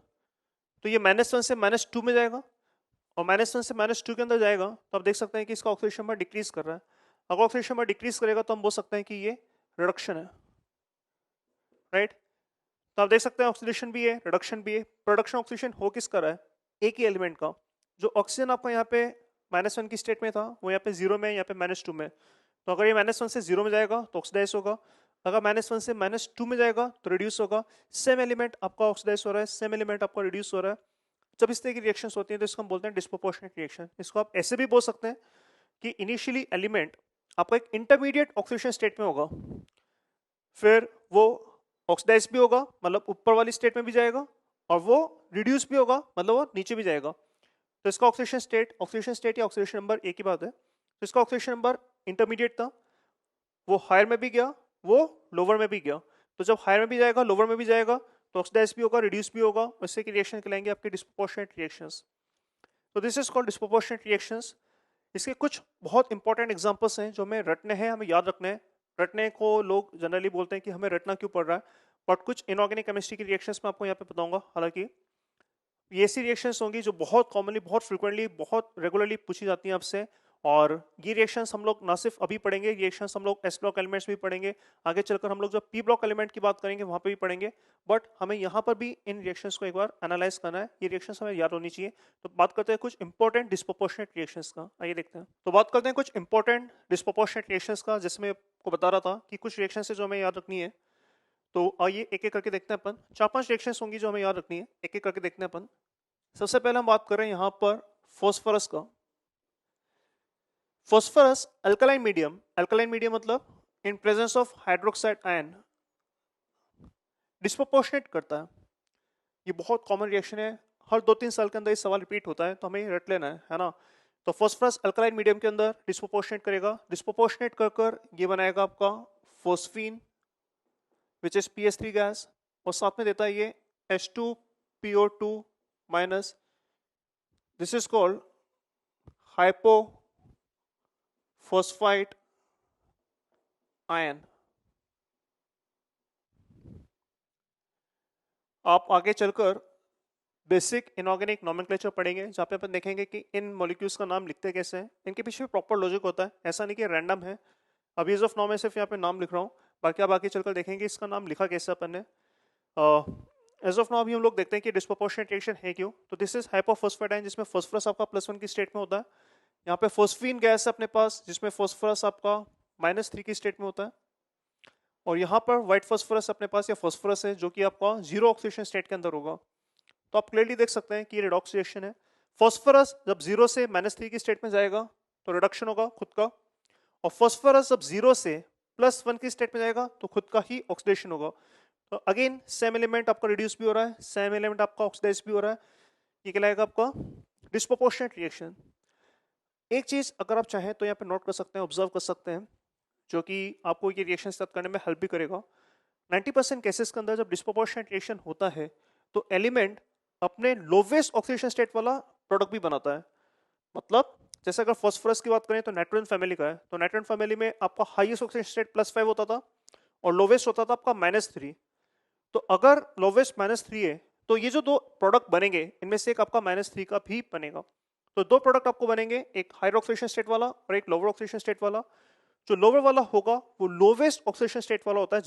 तो ये -1 से -2 में जाएगा, और -1 से -2 के अंदर जाएगा तो आप देख सकते हैं कि इसका ऑक्सीडेशन पर डिक्रीज कर रहा है। अगर ऑक्सीडेशन पर डिक्रीज करेगा तो हम बोल सकते हैं कि ये रिडक्शन है, राइट। तो आप देख सकते हैं ऑक्सीडेशन भी है, रिडक्शन भी है। प्रोडक्शन ऑक्सीडेशन हो किस कर रहा है? एक ही एलिमेंट का। जो ऑक्सीजन आपका यहाँ पे -1 की स्टेट में था वो यहाँ पे 0 में, यहाँ पे -2 में। तो अगर ये -1 से 0 में जाएगा तो ऑक्सीडाइज होगा, अगर -1 से -2 में जाएगा तो रिड्यूस होगा। सेम एलिमेंट आपका ऑक्सीडाइज हो रहा है, सेम एलिमेंट आपका रिड्यूस हो रहा है। जब इस तरह की रिएक्शंस होती हैं तो इसको हम बोलते हैं डिस्प्रोपोर्शनेट रिएक्शन। इसको आप ऐसे भी बोल सकते हैं कि इनिशियली एलिमेंट आपका एक इंटरमीडिएट ऑक्सीडेशन स्टेट में होगा, फिर वो ऑक्सीडाइज भी होगा मतलब ऊपर वाली स्टेट में भी जाएगा, और वो रिड्यूस भी होगा मतलब वो नीचे भी जाएगा। तो इसका ऑक्सीडेशन स्टेट या ऑक्सीडेशन नंबर एक ही बात है। तो इसका ऑक्सीडेशन नंबर इंटरमीडिएट था, वो हायर में भी गया, वो लोअर में भी गया। तो जब हायर में भी जाएगा, लोअर में भी जाएगा, तो ऑक्सीडाइज भी होगा, रिड्यूस भी होगा, उससे की रिएक्शन कहलाएंगे आपके डिस्प्रोपोर्शनेट रिएक्शंस। तो this is called disproportionate reactions. इसके कुछ बहुत इंपॉर्टेंट एग्जांपल्स हैं जो हमें रटने हैं, हमें याद रखने हैं। रटने को लोग जनरली बोलते हैं कि हमें रटना क्यों पड़ रहा है, बट कुछ इनऑर्गेनिक केमिस्ट्री की रिएक्शंस मैं आपको यहाँ पे बताऊंगा। हालांकि ये ऐसी रिएक्शंस होंगी जो बहुत कॉमनली, बहुत फ्रिक्वेंटली, बहुत रेगुलरली पूछी जाती हैं आपसे, और ये रिएक्शंस हम लोग ना सिर्फ अभी पढ़ेंगे, रिएक्शंस हम लोग एस ब्लॉक एलिमेंट्स भी पढ़ेंगे, आगे चलकर हम लोग जब पी ब्लॉक एलिमेंट की बात करेंगे वहां पे भी पढ़ेंगे। बट हमें यहाँ पर भी इन रिएक्शंस को एक बार एनालाइज करना है, ये रिएक्शंस हमें याद होनी चाहिए। तो बात करते हैं कुछ इंपॉर्टेंट डिस्प्रोपोर्शनेट रिएक्शंस का, आइए देखते हैं। तो बात करते हैं कुछ इंपॉर्टेंट डिस्प्रोपोर्शनेट रिएक्शंस का, जिसमें आपको बता रहा था कि कुछ रिएक्शंस है जो हमें याद रखनी है। तो आइए एक एक करके देखते हैं अपन। 4-5 रिएक्शंस होंगी जो हमें याद रखनी है, एक एक करके देखते हैं अपन। सबसे पहले हम बात कर रहे हैं यहाँ पर फॉस्फोरस का। Phosphorus alkaline medium, alkaline medium मतलब in presence of hydroxide ion disproportionate करता है। ये बहुत कॉमन रिएक्शन है, हर 2-3 साल के अंदर ये सवाल रिपीट होता है, तो हमें रट लेना है ना। तो फॉस्फोरस अल्कलाइन मीडियम के अंदर डिस्प्रोपोर्शनेट करेगा, डिस्प्रोपोर्शनेट कर कर ये बनाएगा आपका phosphine which is PS3 gas, और साथ में देता है ये H2PO2 minus. This is called hypophosphite ion. आप आगे चलकर बेसिक इनऑर्गेनिक नोमेनक्लेचर पढ़ेंगे जहाँ पे अपन देखेंगे कि इन मॉलिक्यूल्स का नाम लिखते कैसे हैं, इनके पीछे प्रॉपर लॉजिक होता है, ऐसा नहीं कि रैंडम है। अभी एज ऑफ नाउ में सिर्फ यहाँ पे नाम लिख रहा हूँ, बाकी आप आगे चलकर देखेंगे इसका नाम लिखा कैसे अपन ने। एज ऑफ नाउ अभी हम लोग देखते हैं कि डिस्प्रोपोर्शनेट रिएक्शन है क्यों। तो दिस इज हाइपोफॉस्फेट आयन जिसमें फॉस्फोरस आपका +1 की स्टेट में होता है। यहाँ पे फोस्फीन गैस है अपने पास जिसमें फॉस्फोरस आपका -3 की स्टेट में होता है, और यहाँ पर व्हाइट फॉस्फोरस अपने पास या फॉस्फोरस है जो कि आपका 0 ऑक्सीडेशन स्टेट के अंदर होगा। तो आप क्लियरली देख सकते हैं कि ये रिडॉक्स रिएक्शन है। फॉस्फोरस जब 0 से -3 की स्टेट में जाएगा तो रिडक्शन होगा खुद का, और फॉस्फोरस जब 0 से +1 की स्टेट में जाएगा तो खुद का ही ऑक्सीडेशन होगा। तो अगेन सेम एलिमेंट आपका रिड्यूस भी हो रहा है, सेम एलिमेंट आपका ऑक्सीडाइज भी हो रहा है, ये कहलाएगा आपका डिस्प्रोपोर्शनेट रिएक्शन। एक चीज अगर आप चाहें तो यहाँ पे नोट कर सकते हैं, ऑब्जर्व कर सकते हैं, जो कि आपको ये रिएक्शन स्टार्ट करने में हेल्प भी करेगा। 90% केसेस के अंदर जब डिस्प्रोपोर्शनेट रिएक्शन होता है तो एलिमेंट अपने लोवेस्ट ऑक्सीडेशन स्टेट वाला प्रोडक्ट भी बनाता है। मतलब जैसे अगर फॉस्फोरस की बात करें तो नाइट्रोजन फैमिली का है, तो नाइट्रोजन फैमिली में आपका हाईएस्ट ऑक्सीडेशन स्टेट +5 होता था और लोवेस्ट होता था आपका -3। तो अगर लोवेस्ट -3 है तो ये जो दो प्रोडक्ट बनेंगे इनमें से एक आपका -3 का भी बनेगा। तो दो प्रोडक्ट आपको बनेंगे, एक हायर ऑक्सीडेशन स्टेट वाला और एक लोअर ऑक्सीडेशन स्टेट वाला। जो लोअर वाला होगा वो लोवेस्ट ऑक्सीडेशन स्टेट वाला होता है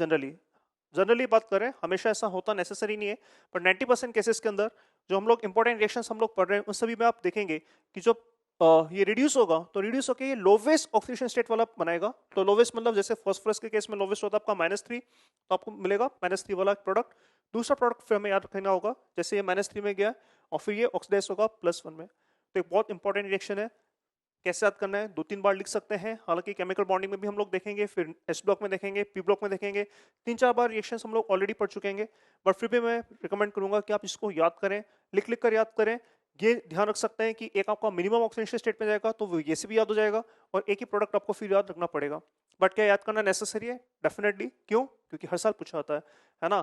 जनरली बात करें, हमेशा ऐसा होता नेसेसरी नहीं है, पर 90% केसेस के अंदर जो हम लोग इंपॉर्टेंट रिएक्शंस हम लोग पढ़ रहे हैं उन सभी में आप देखेंगे कि जो ये रिड्यूस होगा तो रिड्यूस होकर ये लोवेस्ट ऑक्सीडेशन स्टेट वाला बनाएगा। तो लोवेस्ट मतलब जैसे फॉस्फोरस के केस में लोवेस्ट होता है आपका -3, तो आपको मिलेगा -3 वाला प्रोडक्ट। दूसरा प्रोडक्ट फिर हमें याद रखना होगा, जैसे ये -3 में गया और फिर ये ऑक्सीडाइज होगा +1 में। तो एक बहुत इंपॉर्टेंट रिएक्शन है, कैसे याद करना है 2-3 बार लिख सकते हैं। हालांकि केमिकल बॉन्डिंग में भी हम लोग देखेंगे, फिर एस ब्लॉक में देखेंगे, पी ब्लॉक में देखेंगे, 3-4 बार रिएक्शंस हम लोग ऑलरेडी पढ़ चुके हैं, बट फिर भी मैं रिकमेंड करूंगा कि आप इसको याद करें, लिख लिख कर याद करें। ये ध्यान रख सकते हैं कि एक आपका मिनिमम ऑक्सीडेशन स्टेट में जाएगा तो वो ये से भी याद हो जाएगा, और एक ही प्रोडक्ट आपको फिर याद रखना पड़ेगा। बट क्या याद करना नेसेसरी है? डेफिनेटली। क्यों? क्योंकि हर साल पूछा होता है ना।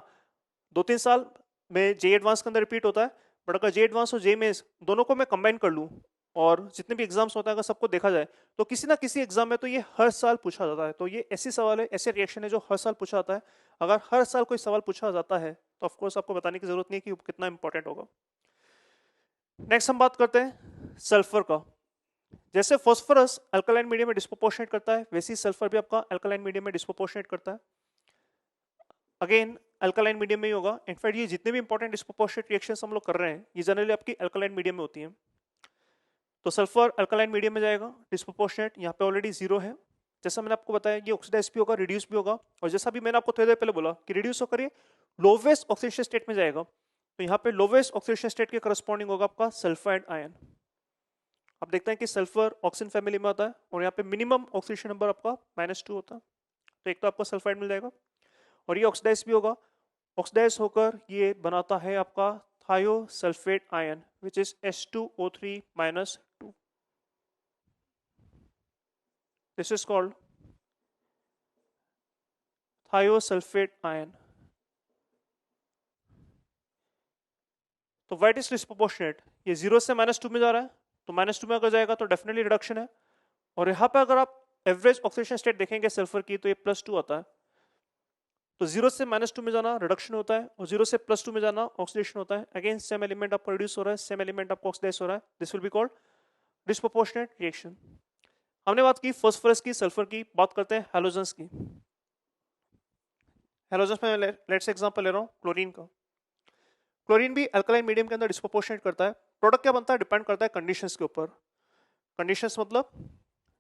2-3 साल में जे एडवांस के अंदर रिपीट होता है, बट अगर जे एडवांस और जे मेंस दोनों को मैं कंबाइन कर लूँ और जितने भी एग्जाम्स होते हैं अगर सबको देखा जाए तो किसी ना किसी एग्जाम में तो ये हर साल पूछा जाता है। तो ये ऐसी सवाल है, ऐसे रिएक्शन है जो हर साल पूछा जाता है। अगर हर साल कोई सवाल पूछा जाता है तो ऑफकोर्स आपको बताने की जरूरत नहीं है कि कितना इंपॉर्टेंट होगा। नेक्स्ट हम बात करते हैं सल्फर का। जैसे फॉस्फोरस अल्कलाइन मीडियम में डिस्प्रोपोर्शनेट करता है, वैसे ही सल्फर भी आपका अल्कलाइन मीडियम में डिस्प्रोपोर्शनेट करता है। अगेन अल्कलाइन मीडियम में ही होगा। इनफैक्ट ये जितने भी इंपॉर्टेंट डिस्प्रोपोर्शनेट रिएक्शंस हम लोग कर रहे हैं ये जनरली आपकी अल्कलाइन मीडियम में होती हैं। तो सल्फर अल्कलाइन मीडियम में जाएगा डिस्प्रोपोर्शनेट, यहाँ पे ऑलरेडी जीरो है। जैसा मैंने आपको बताया ये ऑक्सीडाइज भी होगा, रिड्यूस भी होगा, और जैसा भी मैंने आपको थोड़ी देर पहले बोला कि रिड्यूस होकर ये लोवेस्ट ऑक्सीडेशन स्टेट में जाएगा। तो यहाँ पे लोवेस्ट ऑक्सीडेशन स्टेट के करस्पॉन्डिंग होगा आपका सल्फाइड आयन। आप देखते हैं कि सल्फर ऑक्सीजन फैमिली में आता है और यहाँ पे मिनिमम ऑक्सीडेशन नंबर आपका -2 होता है। तो एक तो आपको सल्फाइड मिल जाएगा और ये ऑक्सीडाइज भी होगा। ऑक्सीडाइज होकर ये बनाता है आपका thiosulphate ion which is H2O3 -2। This is called thiosulphate ion. तो व्हाट इज डिस्प्रोपोर्शनेट? ये 0 से -2 में जा रहा है, तो -2 में अगर जाएगा तो डेफिनेटली रिडक्शन है। और यहाँ पे अगर आप एवरेज ऑक्सीडेशन स्टेट देखेंगे सल्फर की तो ये +2 आता है। तो 0 से -2 में जाना रिडक्शन होता है और 0 से +2 में जाना ऑक्सीडेशन होता है। अगेन सेम एलिमेंट आपका रिड्यूस हो रहा है, सेम एलिमेंट आपका ऑक्सीडाइज हो रहा है। This will be called disproportionate reaction. हमने बात की फास्फोरस की, सल्फर की, बात करते हैं हैलोजेंस की। हैलोजेंस में लेट्स एग्जांपल ले रहा हूँ क्लोरीन का। क्लोरीन भी अल्कलाइन मीडियम के अंदर डिस्प्रोपोर्शनेट करता है। प्रोडक्ट क्या बनता है डिपेंड करता है कंडीशंस के ऊपर। कंडीशंस मतलब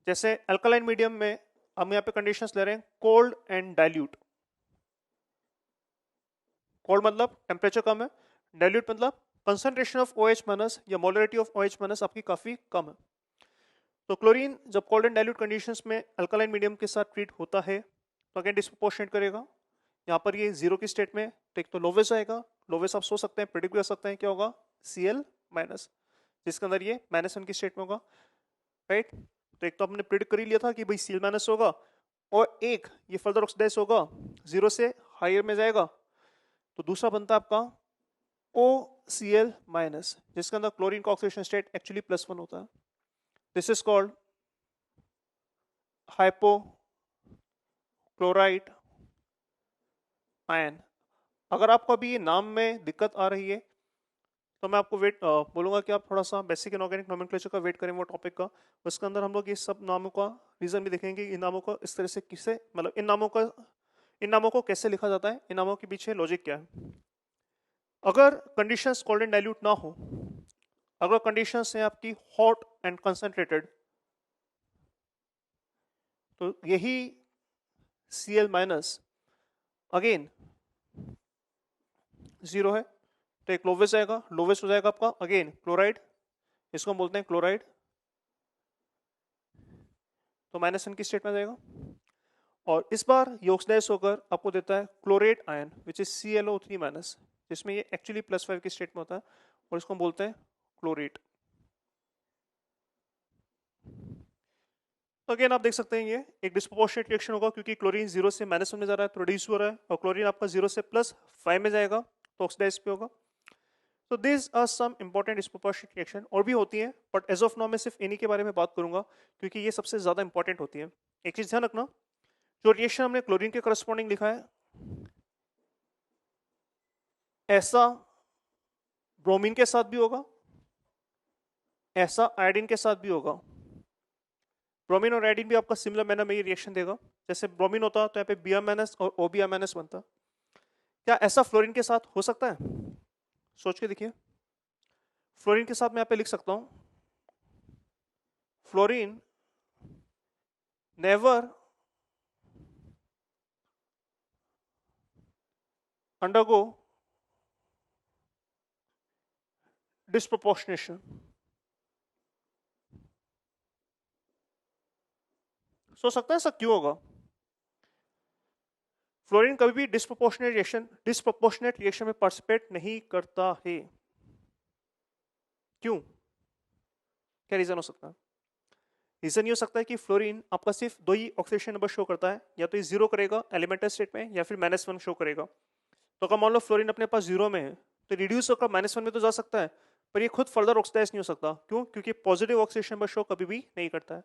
जैसे अल्कलाइन मीडियम में हम यहाँ पे कंडीशंस ले रहे हैं कोल्ड एंड डाइल्यूट। कोल्ड मतलब टेम्परेचर कम है, डाइल्यूट मतलब कंसंट्रेशन ऑफ OH माइनस या मोलरिटी ऑफ OH माइनस आपकी काफी कम है। तो क्लोरीन जब कोल्ड एंड डाइल्यूट कंडीशंस में अल्कलाइन मीडियम के साथ ट्रीट होता है तो अगेन डिस्प्रोपोर्शनेट करेगा। यहाँ पर ये 0 की स्टेट में तो एक तो लोवेस्ट आएगा। लोवेस्ट आप सोच सकते हैं, प्रेडिक्ट कर सकते हैं क्या होगा, Cl माइनस, जिसके अंदर ये -1 की स्टेट में होगा, राइट। तो एक तो हमने प्रेडिक्ट कर ही लिया था कि भाई Cl माइनस होगा, और एक ये फर्दर ऑक्सीडाइज होगा 0 से हायर में जाएगा। तो दूसरा बनता है आपका OCl माइनस, जिसके अंदर क्लोरीन का ऑक्सीडेशन स्टेट एक्चुअली +1 होता है। This is called hypochlorite ion. अगर आपको अभी ये नाम में दिक्कत आ रही है तो मैं आपको वेट बोलूंगा कि आप थोड़ा सा बेसिक इनऑर्गेनिक नोमेनक्लेचर का वेट करें वो टॉपिक का। उसके अंदर हम लोग ये सब नामों का रीजन भी देखेंगे, इन नामों का इस तरह से किसे, मतलब इन नामों को कैसे लिखा जाता है, इन नामों के पीछे लॉजिक क्या है। अगर कंडीशंस कोल्ड एंड डाइल्यूट ना हो, अगर कंडीशंस हैं आपकी हॉट एंड कंसंट्रेटेड, तो यही Cl माइनस अगेन 0 है, तो एक लोवेस्ट आएगा, लोवेस्ट हो जाएगा आपका अगेन क्लोराइड, इसको हम बोलते हैं क्लोराइड, तो -1 की स्टेट में जाएगा। और इस बार ये ऑक्सीडाइज होकर आपको देता है chlorate ion which is ClO3 minus, जिसमें ये एक्चुअली +5 की स्टेट में होता है, और इसको हम बोलते हैं क्लोरेट। तो अगेन आप देख सकते हैं ये एक डिस्प्रोपोर्शनेट रिएक्शन होगा क्योंकि क्लोरीन 0 से -1 में जा रहा है तो रिड्यूस हो रहा है, और क्लोरीन आपका 0 से +5 में जाएगा तो ऑक्सीडाइज भी होगा। तो this are some important disproportionate reaction, और भी होती हैं बट एज ऑफ नाउ मैं सिर्फ इन्हीं के बारे में बात करूंगा क्योंकि ये सबसे ज्यादा इंपॉर्टेंट होती है। एक चीज ध्यान रखना, जो रिएक्शन हमने क्लोरीन के करस्पॉन्डिंग लिखा है ऐसा ब्रोमीन के साथ भी होगा, ऐसा आयोडीन के साथ भी होगा। ब्रोमीन और आयोडीन भी आपका सिमिलर मैनर में ये रिएक्शन देगा। जैसे ब्रोमीन होता तो यहाँ पे Br- और OBr- बनता। क्या ऐसा फ्लोरीन के साथ हो सकता है? सोच के देखिए। फ्लोरीन के साथ मैं यहाँ पे लिख सकता हूं फ्लोरीन नेवर अंडरगो डिस्प्रोपोर्शनेशन। सोच सकता है ऐसा क्यों होगा? फ्लोरीन कभी भी डिस्प्रोपोर्शनेट रिएक्शन में पार्टिसिपेट नहीं करता है। क्यों? क्या रीजन हो सकता है? रीजन ये हो सकता है कि फ्लोरीन आपका सिर्फ दो ही ऑक्सीडेशन नंबर शो करता है, या तो ये जीरो करेगा एलिमेंटल स्टेट में या फिर -1 शो करेगा। तो अगर मान लो फ्लोरीन अपने पास जीरो में है तो रिड्यूस होकर -1 में तो जा सकता है, पर ये खुद फर्दर ऑक्सीडाइज नहीं हो सकता। क्यों? क्योंकि पॉजिटिव ऑक्सीडेशन नंबर शो कभी भी नहीं करता है।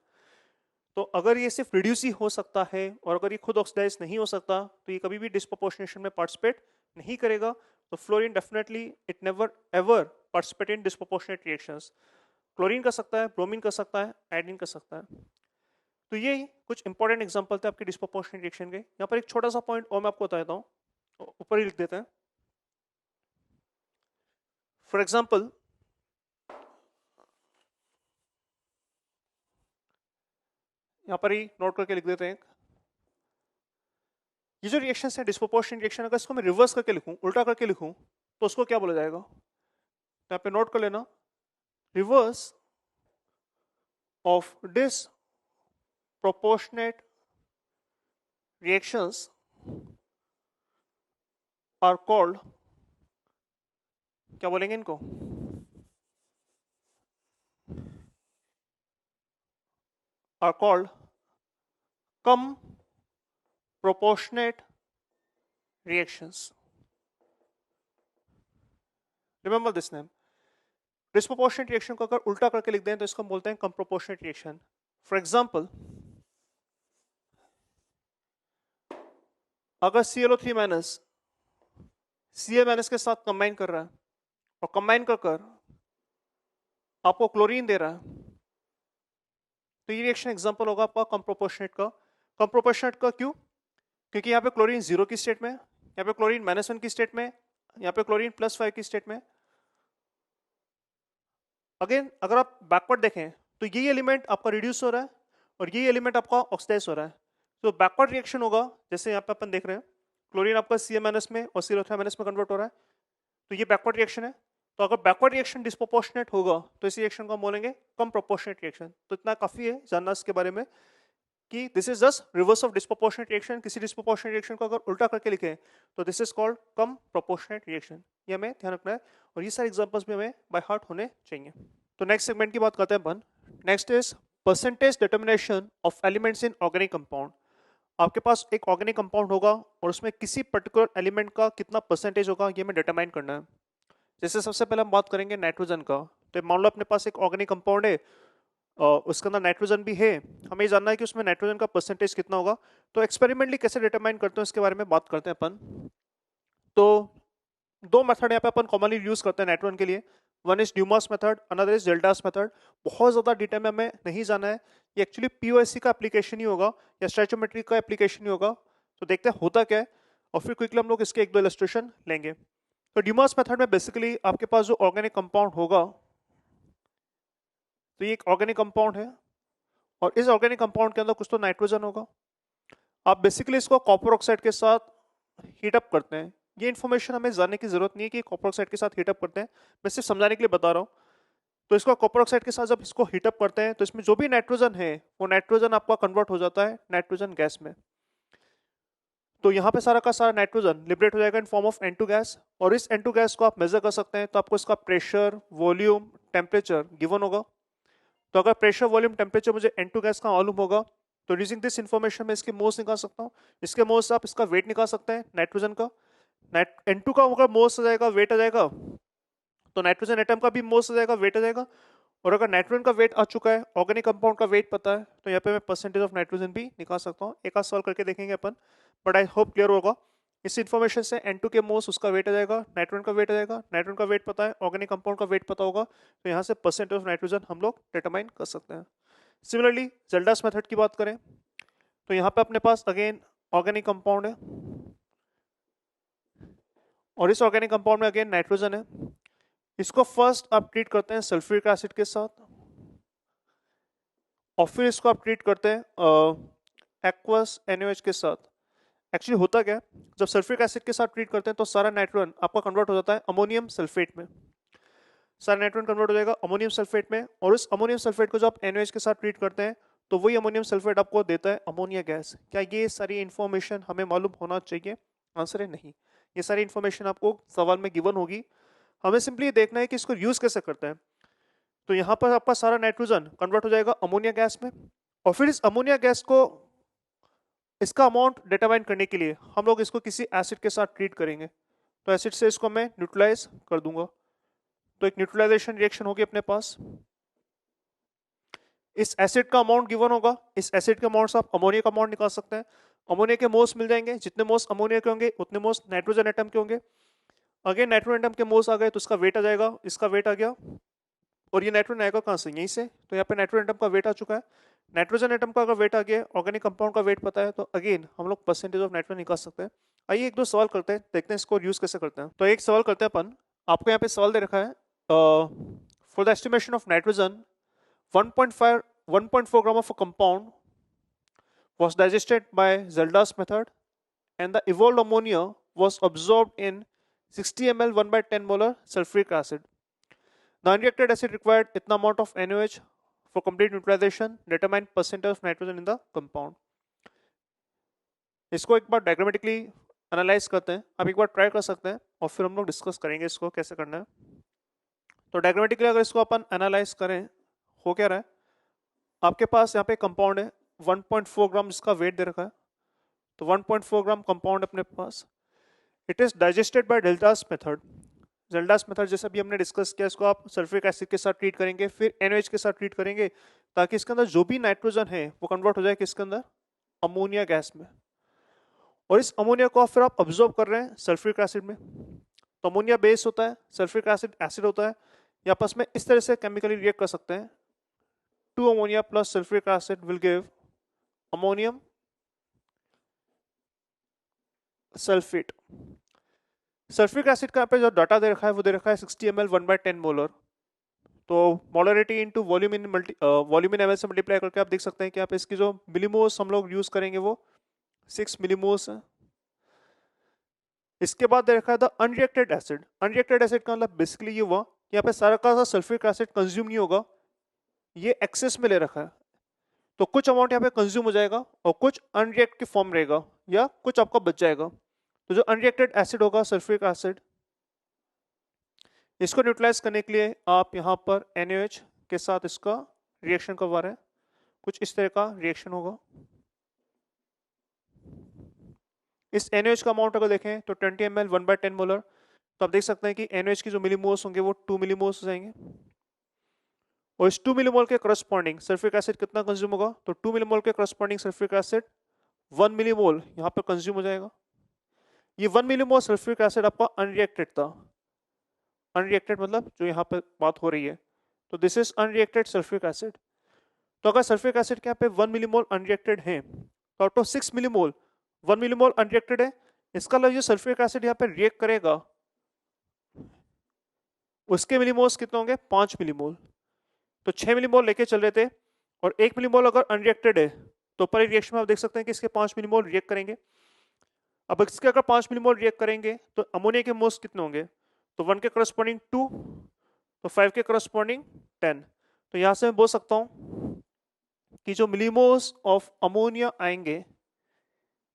तो अगर ये सिर्फ रिड्यूस ही हो सकता है और अगर ये खुद ऑक्सीडाइज नहीं हो सकता तो ये कभी भी डिस्प्रोपोर्शनेशन में पार्टिसिपेट नहीं करेगा। तो fluorine definitely it never ever participate in disproportionate reactions. Chlorine कर सकता है, ब्रोमीन कर सकता है, आयोडीन कर सकता है। तो ये कुछ इंपॉर्टेंट एग्जांपल थे आपके डिस्प्रोपोर्शनेट रिएक्शन के। यहाँ पर एक छोटा सा पॉइंट और मैं आपको बता देता हूँ, ऊपर ही लिख देते हैं। फॉर एग्जाम्पल, यहाँ पर ही नोट करके लिख देते हैं, ये जो रिएक्शन है डिस्प्रोपोर्शनेट रिएक्शन, अगर इसको मैं रिवर्स करके लिखूं, उल्टा करके लिखूं, तो उसको क्या बोला जाएगा? तो यहाँ पे नोट कर लेना, reverse of disproportionate reactions are called, क्या बोलेंगे इनको? are called come proportionate reactions. Remember this name. Disproportionate reaction को अगर उल्टा करके लिख दें तो इसको बोलते हैं कम प्रोपोर्शनेट रिएक्शन। फॉर एग्जांपल, अगर ClO3 माइनस Cl माइनस के साथ कंबाइन कर रहा है और कंबाइन कर कर आपको क्लोरीन दे रहा है, तो ये रिएक्शन एग्जांपल होगा आपका कम प्रोपोर्शनेट का। कम प्रोपोर्शनेट का क्यों? क्योंकि यहाँ पे क्लोरीन 0 की स्टेट में, यहाँ पे क्लोरीन -1 की स्टेट में, यहाँ पे क्लोरीन +5 की स्टेट में। अगेन अगर आप बैकवर्ड देखें तो यही एलिमेंट आपका रिड्यूस हो रहा है और यही एलिमेंट आपका ऑक्सीडाइज हो रहा है। तो बैकवर्ड रिएक्शन होगा, जैसे यहाँ पे अपन देख रहे हैं क्लोरीन आपका Cl- में और ClO3- में कन्वर्ट हो रहा है, तो ये बैकवर्ड रिएक्शन है। तो अगर बैकवर्ड रिएक्शन डिस्प्रोपोर्शनेट होगा तो इस रिएक्शन को हम बोलेंगे कम प्रोपोर्शनेट रिएक्शन। तो इतना काफी है जानना इसके बारे में कि this is just reverse of disproportionate reaction. किसी डिस्प्रोपोर्शनेट रिएक्शन को अगर उल्टा करके लिखें तो this is called come proportionate reaction. ये हमें ध्यान रखना है और ये सारे एग्जांपल्स भी हमें बाय हार्ट होने चाहिए। तो नेक्स्ट सेगमेंट की बात करते हैं अपन। Next is percentage determination of elements in organic compound. आपके पास एक ऑर्गेनिक कंपाउंड होगा और उसमें किसी पर्टिकुलर एलिमेंट का कितना परसेंटेज होगा ये हमें डिटरमाइन करना है। जैसे सबसे पहले हम बात करेंगे नाइट्रोजन का। तो मान लो अपने पास एक ऑर्गेनिक कंपाउंड है, उसके अंदर नाइट्रोजन भी है, हमें जानना है कि उसमें नाइट्रोजन का परसेंटेज कितना होगा। तो एक्सपेरिमेंटली कैसे डिटरमाइन करते हैं इसके बारे में बात करते हैं अपन। तो दो मेथड यहाँ पे अपन कॉमनली यूज करते हैं नाइट्रोजन के लिए। One is Dumas method, another is Kjeldahl's method. बहुत ज्यादा डिटेल में हमें नहीं जाना है, ये एक्चुअली पीओएससी का एप्लीकेशन ही होगा या स्टैचोमेट्री का एप्लीकेशन ही होगा। तो देखते हैं होता क्या है और फिर क्विकली हम लोग इसके एक दो इलस्ट्रेशन लेंगे। तो ड्यूमास मेथड में बेसिकली आपके पास जो ऑर्गेनिक कंपाउंड होगा, तो ये एक ऑर्गेनिक कंपाउंड है और इस ऑर्गेनिक कंपाउंड के अंदर कुछ तो नाइट्रोजन होगा। आप बेसिकली इसको कॉपर ऑक्साइड के साथ हीटअप करते हैं। ये इन्फॉर्मेशन हमें जानने की जरूरत नहीं है कि कॉपर ऑक्साइड के साथ हीटअप करते हैं, मैं सिर्फ समझाने के लिए बता रहा हूँ। तो इसको कॉपर ऑक्साइड के साथ जब इसको हीटअप करते हैं तो इसमें जो भी नाइट्रोजन है वो नाइट्रोजन आपका कन्वर्ट हो जाता है नाइट्रोजन गैस में। तो यहाँ पे सारा का सारा नाइट्रोजन लिबरेट हो जाएगा in form of N2 gas, और इस N2 गैस को आप मेजर कर सकते हैं। तो आपको इसका प्रेशर, वॉल्यूम, टेम्परेचर गिवन होगा। तो अगर प्रेशर, वॉल्यूम, टेम्परेचर मुझे N2 गैस का मालूम होगा तो यूजिंग दिस इन्फॉर्मेशन मैं इसके मोल्स निकाल सकता हूँ। इसके मोल्स से आप इसका वेट निकाल सकते हैं नाइट्रोजन का। N2 का अगर मोल्स आ जाएगा, वेट आ जाएगा, तो नाइट्रोजन एटम का भी मोल्स आ जाएगा, वेट आ जाएगा। और अगर नाइट्रोजन का वेट आ चुका है, ऑर्गेनिक कंपाउंड का वेट पता है, तो यहाँ पे मैं परसेंटेज ऑफ नाइट्रोजन भी निकाल सकता हूँ। एक आध सॉल्व करके देखेंगे अपन, बट आई होप क्लियर होगा। इस इन्फॉर्मेशन से N2 के मोल्स, उसका वेट आ जाएगा, नाइट्रोजन का वेट आ जाएगा, नाइट्रोजन का वेट पता है, ऑर्गेनिक कंपाउंड का वेट पता होगा, तो यहाँ से परसेंटेज ऑफ नाइट्रोजन हम लोग डिटरमाइन कर सकते हैं। सिमिलरली जेल्डास मेथड की बात करें तो यहाँ पे अपने पास अगेन ऑर्गेनिक कंपाउंड है और इस ऑर्गेनिक कंपाउंड में अगेन नाइट्रोजन है। इसको फर्स्ट आप ट्रीट करते हैं सल्फ्यूरिक एसिड के साथ और फिर इसको आप ट्रीट करते हैं एक्वस NaOH के साथ। एक्चुअली होता क्या है, जब सल्फ्यूरिक एसिड के साथ ट्रीट करते हैं तो सारा नाइट्रोजन आपका कन्वर्ट हो जाता है अमोनियम सल्फेट में। सारा नाइट्रोजन कन्वर्ट हो जाएगा अमोनियम सल्फेट में, और उस अमोनियम सल्फेट को जब आप NaOH के साथ ट्रीट करते हैं तो वही अमोनियम सल्फेट आपको देता है अमोनिया गैस। क्या ये सारी इंफॉर्मेशन हमें मालूम होना चाहिए? आंसर है नहीं। ये सारी इंफॉर्मेशन आपको सवाल में गिवन होगी, हमें सिंपली देखना है कि इसको यूज कैसे करते हैं। तो यहाँ पर आपका सारा नाइट्रोजन कन्वर्ट हो जाएगा अमोनिया गैस में, और फिर इस अमोनिया गैस को इसका अमाउंट डिटरमाइन करने के लिए हम लोग इसको किसी एसिड के साथ ट्रीट करेंगे। तो एसिड से इसको मैं न्यूट्रलाइज कर दूंगा। तो एक न्यूट्रलाइजेशन रिएक्शन होगी अपने पास। इस एसिड का अमाउंट गिवन होगा, इस एसिड के अमाउंट से आप अमोनिया का अमाउंट निकाल सकते हैं। अमोनिया के मोल्स मिल जाएंगे, जितने मोल्स अमोनिया के होंगे उतने मोल्स नाइट्रोजन एटम के होंगे। अगेन नाइट्रोजन एटम के मोल्स आ गए तो इसका वेट आ जाएगा, इसका वेट आ गया, और ये नाइट्रोजन आएगा कहाँ से, यहीं से। तो यहाँ पे नाइट्रोजन एटम का वेट आ चुका है। नाइट्रोजन एटम का अगर वेट आ गया, ऑर्गेनिक कंपाउंड का वेट पता है, तो अगेन हम लोग परसेंटेज ऑफ नाइट्रोजन निकाल सकते हैं। आइए एक दो सवाल करते हैं, देखते हैं इसको यूज कैसे करते हैं। तो एक सवाल करते हैं अपन। आपको यहाँ पे सवाल दे रखा है, for the estimation of nitrogen 1.4 gram of a compound was digested by Zelda's method and the evolved ammonia was absorbed in 60 ml 1/10 molar sulfuric acid. The unreacted acid required इतना amount of NaOH for complete neutralization. Determine percentage of nitrogen in the compound. इसको एक बार diagrammatically analyse करते हैं, आप एक बार try कर सकते हैं और फिर हम लोग डिस्कस करेंगे इसको कैसे करना है। तो डायग्रामेटिकली अगर इसको अपन एनालाइज करें, हो क्या रहा है, आपके पास यहाँ पे कंपाउंड है 1.4 ग्राम, जिसका वेट दे रखा है। तो 1.4 ग्राम कंपाउंड अपने पास, it is digested by Kjeldahl's method. Kjeldahl's method जैसे अभी हमने डिस्कस किया, इसको आप सल्फ्यूरिक एसिड के साथ ट्रीट करेंगे, फिर NaOH के साथ ट्रीट करेंगे, ताकि इसके अंदर जो भी नाइट्रोजन है वो कन्वर्ट हो जाए किसके अंदर, अमोनिया गैस में। और इस अमोनिया को फिर आप ऑब्जॉर्ब कर रहे हैं सल्फ्यूरिक एसिड में। तो अमोनिया बेस होता है, सल्फ्यूरिक एसिड एसिड होता है, ये आपस में इस तरह से केमिकली रिएक्ट कर सकते हैं। 2 ammonia plus sulfuric acid will give ammonium sulfate. Sulphuric acid का पे जो डाटा दे रखा है वो दे रखा है 60 ml 1/10 मोलर। तो मोलरिटी इनटू वॉल्यूम इन ml से मल्टीप्लाई करके आप देख सकते हैं कि आप इसकी जो मिलीमोल्स हम लोग यूज करेंगे वो 6 मिलीमोल्स है। इसके बाद दे रखा है the unreacted acid. Unreacted acid का मतलब बेसिकली ये हुआ, यहाँ पे सारा का सल्फ्यूरिक एसिड कंज्यूम नहीं होगा, ये एक्सेस में ले रखा है। तो कुछ अमाउंट यहाँ पे कंज्यूम हो जाएगा और कुछ अनरिएक्ट की फॉर्म रहेगा, या कुछ आपका बच जाएगा। तो जो अनरिएक्टेड एसिड होगा सल्फ्यूरिक एसिड, इसको न्यूट्रलाइज करने के लिए आप यहाँ पर NaOH के साथ इसका रिएक्शन करवा रहे हैं। कुछ इस तरह का रिएक्शन होगा। इस NaOH का अमाउंट अगर देखें तो 20 ml 1/10 मोलर। तो आप देख सकते हैं कि NaOH की जो मिलीमोल्स होंगे वो 2 मिलीमोल्स हो जाएंगे, और इस 2 मिलीमोल के करस्पॉन्डिंग सल्फ्यूरिक एसिड कितना कंज्यूम होगा, तो 2 मिलीमोल के करस्पॉन्डिंग सल्फ्यूरिक एसिड 1 मिलीमोल यहाँ पर कंज्यूम हो जाएगा। ये 1 मिलीमोल सल्फ्यूरिक एसिड आपका अनरिएक्टेड था। अनरिएक्टेड मतलब जो यहाँ पे बात हो रही है, तो this is unreacted sulphuric acid. तो अगर सल्फ्यूरिक एसिड के यहाँ पे 1 मिलीमोल अनरिएक्टेड है, तो out of 6 millimole 1 millimole unreacted है। इसका मतलब ये सल्फ्यूरिक एसिड यहाँ पे रिएक्ट करेगा, उसके मिलीमोल्स कितने होंगे, 5 मिलीमोल। तो 6 मिलीमोल लेके चल रहे थे, और 1 मिलीमोल अगर अनरिएक्टेड है तो पर रिएक्शन में आप देख सकते हैं कि इसके 5 मिलीमोल रिएक्ट करेंगे। अब इसके अगर 5 मिलीमोल रिएक्ट करेंगे तो अमोनिया के मोल्स कितने होंगे, तो 1 के करस्पॉन्डिंग 2, तो 5 के करस्पॉन्डिंग 10। तो यहाँ से मैं बोल सकता हूँ कि जो मिलीमोल्स ऑफ अमोनिया आएंगे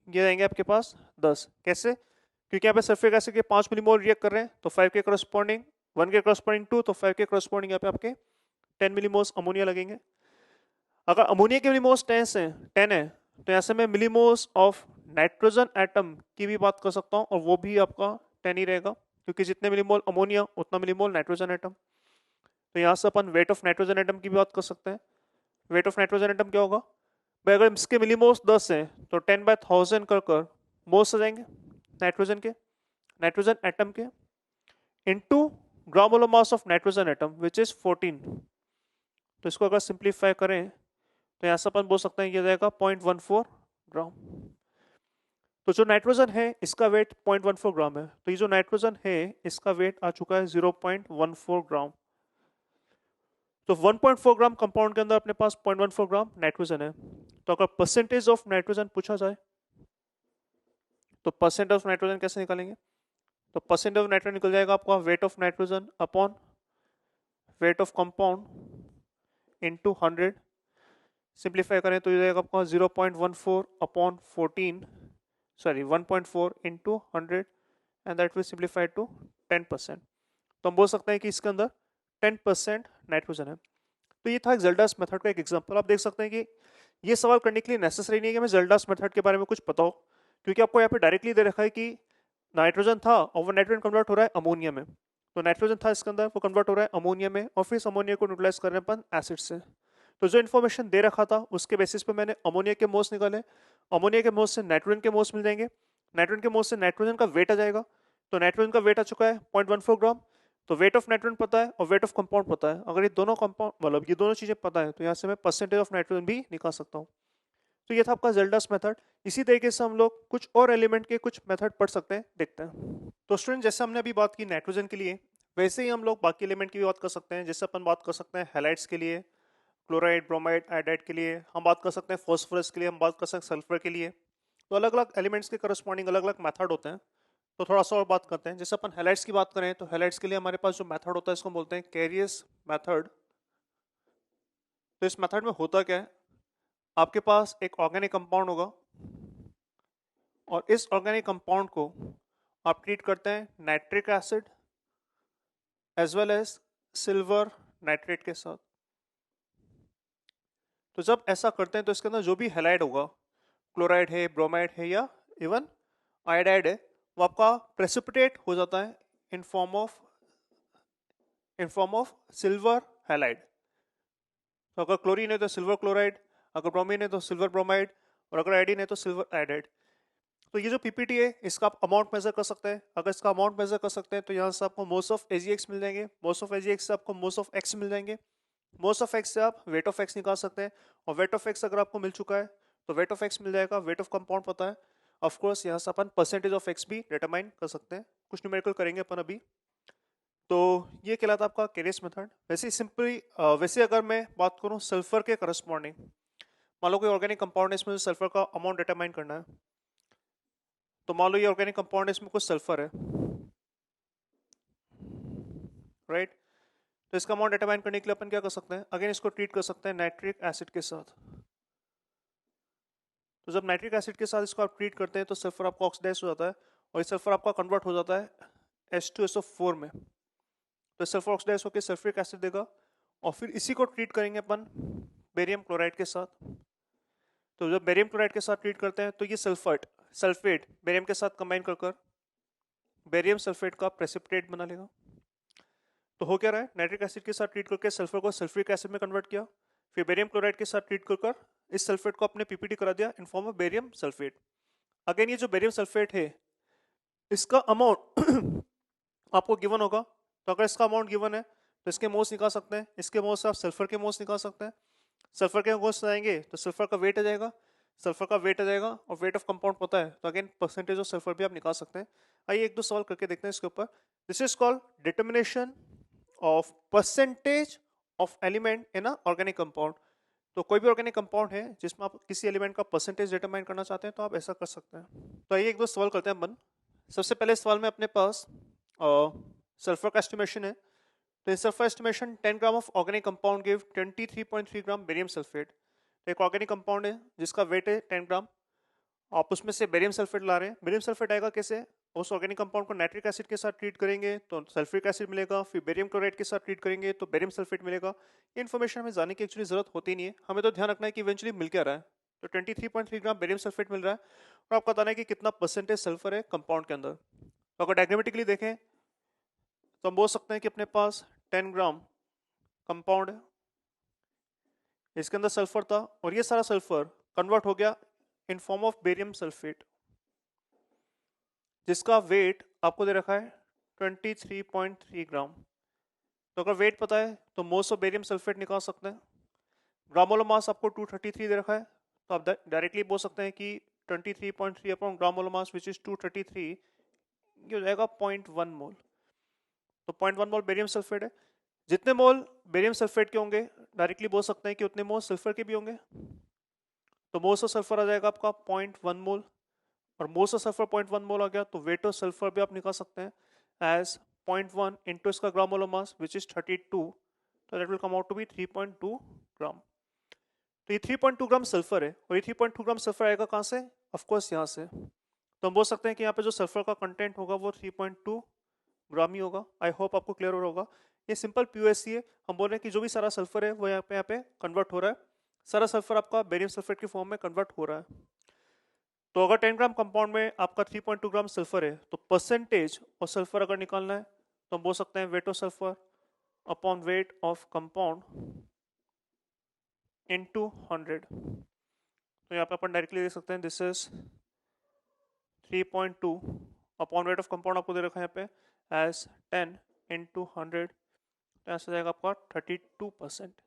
ये आएंगे आपके पास 10। कैसे, क्योंकि यहाँ पे सल्फ्यूरिक एसिड के 5 मिलीमोल रिएक्ट कर रहे हैं, तो 5 के करस्पॉन्डिंग 1 के करस्पॉन्डिंग 2, तो 5 के करस्पॉन्डिंग यहाँ पे आपके 10 मिलीमोल्स अमोनिया लगेंगे। अगर अमोनिया के मिलीमोल्स 10 है तो यहाँ से मैं मिलीमोल्स ऑफ नाइट्रोजन एटम की भी बात कर सकता हूँ, और वो भी आपका 10 ही रहेगा, क्योंकि जितने मिलीमोल अमोनिया उतना मिलीमोल नाइट्रोजन एटम। तो यहाँ से अपन वेट ऑफ नाइट्रोजन एटम की भी बात कर सकते हैं। वेट ऑफ नाइट्रोजन एटम क्या होगा भाई, अगर इसके मिलीमोल्स 10 हैं तो 10/1000 कर मोल्स आ जाएंगे नाइट्रोजन के, नाइट्रोजन एटम के, into gram molar mass of nitrogen atom which is 14। तो इसको अगर सिंप्लीफाई करें तो यहाँ से अपन बोल सकते हैं ये जाएगा 0.14 ग्राम। तो जो नाइट्रोजन है इसका वेट 0.14 ग्राम है, तो ये जो नाइट्रोजन है इसका वेट आ चुका है 0.14 ग्राम। तो 1.4 ग्राम कंपाउंड के अंदर अपने पास 0.14 ग्राम नाइट्रोजन है। तो अगर परसेंटेज ऑफ नाइट्रोजन पूछा जाए तो परसेंट ऑफ नाइट्रोजन कैसे निकालेंगे, तो परसेंट ऑफ नाइट्रोजन निकल जाएगा आपका weight of nitrogen upon weight of compound into 100। Simplify करें तो ये जाएगा आपका 0.14 upon 14, sorry 1.4 into 100, and that will simplify to 10%। तो हम बोल सकते हैं कि इसके अंदर 10% नाइट्रोजन है। तो ये था एक ज़ेल्डास मेथड का एक एग्जांपल। आप देख सकते हैं कि ये सवाल करने के लिए नेसेसरी नहीं है कि हमें ज़ेल्डास मेथड के बारे में कुछ पता हो, क्योंकि आपको यहाँ पे डायरेक्टली दे रखा है कि नाइट्रोजन था और वो नाइट्रोजन कन्वर्ट हो रहा है अमोनिया में। तो नाइट्रोजन था इसके अंदर, वो कन्वर्ट हो रहा है अमोनिया में और फिर इस अमोनिया को न्यूट्रलाइज कर रहे हैं अपन एसिड से। तो जो इन्फॉर्मेशन दे रखा था उसके बेसिस पे मैंने अमोनिया के मोल्स निकाले। अमोनिया के मोल्स से नाइट्रोजन के मोल्स मिल जाएंगे, नाइट्रोजन के मोल्स से नाइट्रोजन का वेट आ जाएगा। तो नाइट्रोजन का वेट आ चुका है 0.14 ग्राम। तो वेट ऑफ नाइट्रोजन पता है और वेट ऑफ कंपाउंड पता है। अगर ये दोनों कंपाउंड मतलब ये दोनों चीजें पता है तो यहाँ से मैं परसेंटेज ऑफ नाइट्रोजन भी निकाल सकता हूँ। तो ये था आपका ज़ेल्डास मेथड। इसी तरीके से हम लोग कुछ और एलिमेंट के कुछ मेथड पढ़ सकते हैं, देखते हैं। तो स्टूडेंट जैसे हमने अभी बात की नाइट्रोजन के लिए, वैसे ही हम लोग बाकी एलिमेंट की भी बात कर सकते हैं। जैसे अपन बात कर सकते हैं हैलाइड्स के लिए, क्लोराइड, ब्रोमाइड, आयोडाइड के लिए हम बात कर सकते हैं, फॉस्फोरस के लिए हम बात कर सकते हैं, सल्फर के लिए। तो अलग अलग एलिमेंट्स के करस्पॉन्डिंग अलग अलग मेथड होते हैं। तो थोड़ा सा और बात करते हैं। जैसे अपन हैलाइड्स की बात करें तो हैलाइड्स के लिए हमारे पास जो मेथड होता है इसको बोलते हैं कैरियस मेथड। तो इस मेथड में होता क्या है, आपके पास एक ऑर्गेनिक कंपाउंड होगा और इस ऑर्गेनिक कंपाउंड को आप ट्रीट करते हैं nitric acid as well as silver nitrate के साथ। तो जब ऐसा करते हैं तो इसके अंदर जो भी हैलाइड होगा, क्लोराइड है, ब्रोमाइड है या इवन आयोडाइड है, वो आपका प्रेसिपिटेट हो जाता है in form of silver halide. तो अगर क्लोरीन है तो सिल्वर क्लोराइड, अगर ब्रोमीन है तो सिल्वर ब्रोमाइड, और अगर आयोडीन है तो सिल्वर आयोडाइड। तो ये जो पीपीटी है इसका आप अमाउंट मेजर कर सकते हैं। अगर इसका अमाउंट मेजर कर सकते हैं तो यहाँ से आपको मोस ऑफ एजीएक्स मिल जाएंगे, मोस ऑफ एजीएक्स से आपको मोस ऑफ एक्स मिल जाएंगे, मोस ऑफ एक्स से आप वेट ऑफ एक्स निकाल सकते हैं। और वेट ऑफ एक्स अगर आपको मिल चुका है तो वेट ऑफ एक्स मिल जाएगा, वेट ऑफ कंपाउंड पता है। ऑफ कोर्स यहाँ से अपन परसेंटेज ऑफ एक्स भी डिटरमाइन कर सकते हैं, कुछ न्यूमेरिकल करेंगे अपन अभी। तो ये कहलाता है आपका कैरियस मेथड। वैसे सिंपली वैसे अगर मैं बात करूँ सल्फर के करस्पॉन्डिंग, मान लो कोई ऑर्गेनिक कंपाउंड है, इसमें सल्फर का अमाउंट डिटरमाइन करना है। तो मान लो ये ऑर्गेनिक कंपाउंड है, इसमें कुछ सल्फर है, राइट। तो इसका अमाउंट डिटरमाइन करने के लिए अपन क्या कर सकते हैं, अगेन इसको ट्रीट कर सकते हैं नाइट्रिक एसिड के साथ। तो जब नाइट्रिक एसिड के साथ इसको आप ट्रीट करते हैं तो सल्फर आपका ऑक्सीडाइज हो जाता है और ये सल्फर आपका कन्वर्ट हो जाता है H2SO4 में। तो सल्फर ऑक्सीडाइज होकर सल्फ्रिक एसिड देगा और फिर इसी को ट्रीट करेंगे अपन बेरियम क्लोराइड के साथ। तो जब बेरियम क्लोराइड के साथ ट्रीट करते हैं तो ये सल्फेट बेरियम के साथ कंबाइन कर बेरियम सल्फेट का प्रेसिपिटेट बना लेगा। तो हो क्या रहा है, नाइट्रिक एसिड के साथ ट्रीट करके सल्फर को सल्फ्रिक एसिड में कन्वर्ट किया, फिर बेरियम क्लोराइड के साथ ट्रीट कर इस सल्फेट को अपने पीपीटी करा दिया in form of barium sulphate. Again ये जो बेरियम सल्फेट है इसका अमाउंट आपको गिवन होगा। तो अगर इसका अमाउंट गिवन है तो इसके मोल्स निकाल सकते हैं, इसके मोल्स से आप सल्फर के मोल्स निकाल सकते हैं। सल्फर के मोल्स आएंगे तो सल्फर का वेट आ जाएगा, सल्फर का वेट आ जाएगा और वेट ऑफ कंपाउंड पता है तो अगेन परसेंटेज ऑफ सल्फर भी आप निकाल सकते हैं। आइए एक दो सवाल करके देखते हैं इसके ऊपर। This is called determination of percentage of element in a organic compound. तो कोई भी ऑर्गेनिक कंपाउंड है जिसमें आप किसी एलिमेंट का परसेंटेज डिटरमाइन करना चाहते हैं तो आप ऐसा कर सकते हैं। तो आइए एक दो सवाल करते हैं अपन। सबसे पहले सवाल में अपने पास सल्फर का एस्टिमेशन है। तो in sulphur estimation 10 gram of organic compound give 23.3 gram barium sulphate. तो एक ऑर्गेनिक कंपाउंड है जिसका वेट है 10 ग्राम, आप उसमें से बेरियम सल्फेट ला रहे हैं। बेरियम सल्फेट आएगा कैसे, उस ऑर्गेनिक कंपाउंड को नाइट्रिक एसिड के साथ ट्रीट करेंगे तो सल्फ्रिक एसिड मिलेगा, फिर बेरियम क्लोराइड के साथ ट्रीट करेंगे तो बेरियम सल्फेट मिलेगा। ये इन्फॉर्मेशन हमें जाने की एक्चुअली जरूरत होती नहीं है, हमें तो ध्यान रखना है कि इवेंचुअली मिल क्या रहा है। तो 23.3 ग्राम बेरियम सल्फेट मिल रहा है और आपको बताना है कि कितना परसेंटेज सल्फर है कंपाउंड के अंदर। तो अगर डायग्रामेटिकली देखें तो हम बोल सकते हैं कि अपने पास 10 ग्राम कंपाउंड है, इसके अंदर सल्फर था और ये सारा सल्फर कन्वर्ट हो गया in form of barium sulphate जिसका वेट आपको दे रखा है 23.3 ग्राम। तो अगर वेट पता है तो मोल्स ऑफ बेरियम सल्फेट निकाल सकते हैं। ग्रामोलर मास आपको 233 दे रखा है तो आप डायरेक्टली बोल सकते हैं कि 23.3 अपॉन ग्रामोलर मास विच इज 233, ये हो जाएगा 0.1 मोल। तो 0.1 मोल बेरियम सल्फेट है। जितने मोल बेरियम सल्फेट के होंगे डायरेक्टली बोल सकते हैं कि उतने मोल सल्फर के भी होंगे। तो मोल्स ऑफ सल्फर आ जाएगा आपका 0.1 मोल और मोल्स ऑफ सल्फर 0.1 मोल आ गया तो वेट ऑफ सल्फर भी आप निकाल सकते हैं एज 0.1 इंटू इसका ग्राम मोलर मास विच इज 32, तो that will come out to be 3.2 gram. तो ये 3.2 ग्राम सल्फर है और ये 3.2 ग्राम सल्फर आएगा कहाँ से, ऑफ कोर्स यहाँ से। तो हम बोल सकते हैं कि यहाँ पे जो सल्फर का कंटेंट होगा वो 3.2 ग्राम ही होगा। आई होप आपको क्लियर हो रहा होगा। ये सिंपल पीओएससी है। हम बोल रहे हैं कि जो भी सारा सल्फर है वो यहाँ पे कन्वर्ट हो रहा है। सारा सल्फर आपका बेरियम सल्फेट की फॉर्म में कन्वर्ट हो रहा है। तो अगर 10 ग्राम कंपाउंड में आपका 3.2 ग्राम सल्फर है तो परसेंटेज और सल्फर अगर निकालना है तो हम बोल सकते हैं weight of sulphur upon weight of compound into 100। तो यहाँ पे अपन डायरेक्टली देख सकते हैं this is 3.2 upon weight of compound आपको दे रखा है यहाँ पे एज 10 इंटू 100, तो ऐसा जाएगा आपका 32%।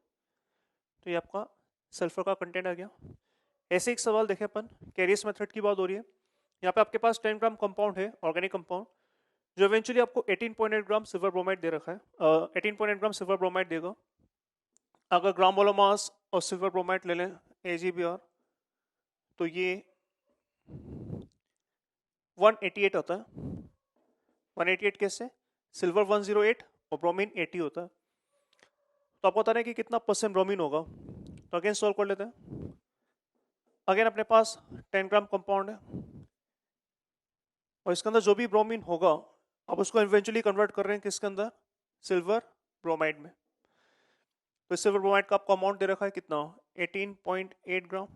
तो ये आपका सल्फर का कंटेंट आ गया। ऐसे एक सवाल देखें अपन, कैरियस मेथड की बात हो रही है। यहाँ पे आपके पास 10 ग्राम कंपाउंड है, ऑर्गेनिक कंपाउंड, जो इवेंचुअली आपको 18.8 ग्राम सिल्वर ब्रोमाइड दे रखा है। 18.8 ग्राम सिल्वर ब्रोमाइड देगा। अगर ग्राम मोलर मास और सिल्वर ब्रोमाइड ले लें AgBr तो ये 188 आता है। 188 कैसे? सिल्वर 108 और ब्रोमीन 80 होता है। तो आपको बता रहे हैं कि कितना परसेंट ब्रोमीन होगा। तो अगेन सॉल्व कर लेते हैं। अगेन अपने पास 10 ग्राम कंपाउंड है और इसके अंदर जो भी ब्रोमीन होगा आप उसको इवेंचुअली कन्वर्ट कर रहे हैं किसके अंदर? सिल्वर ब्रोमाइड में। तो सिल्वर ब्रोमाइड का आपको अमाउंट दे रखा है कितना? 18.8 ग्राम,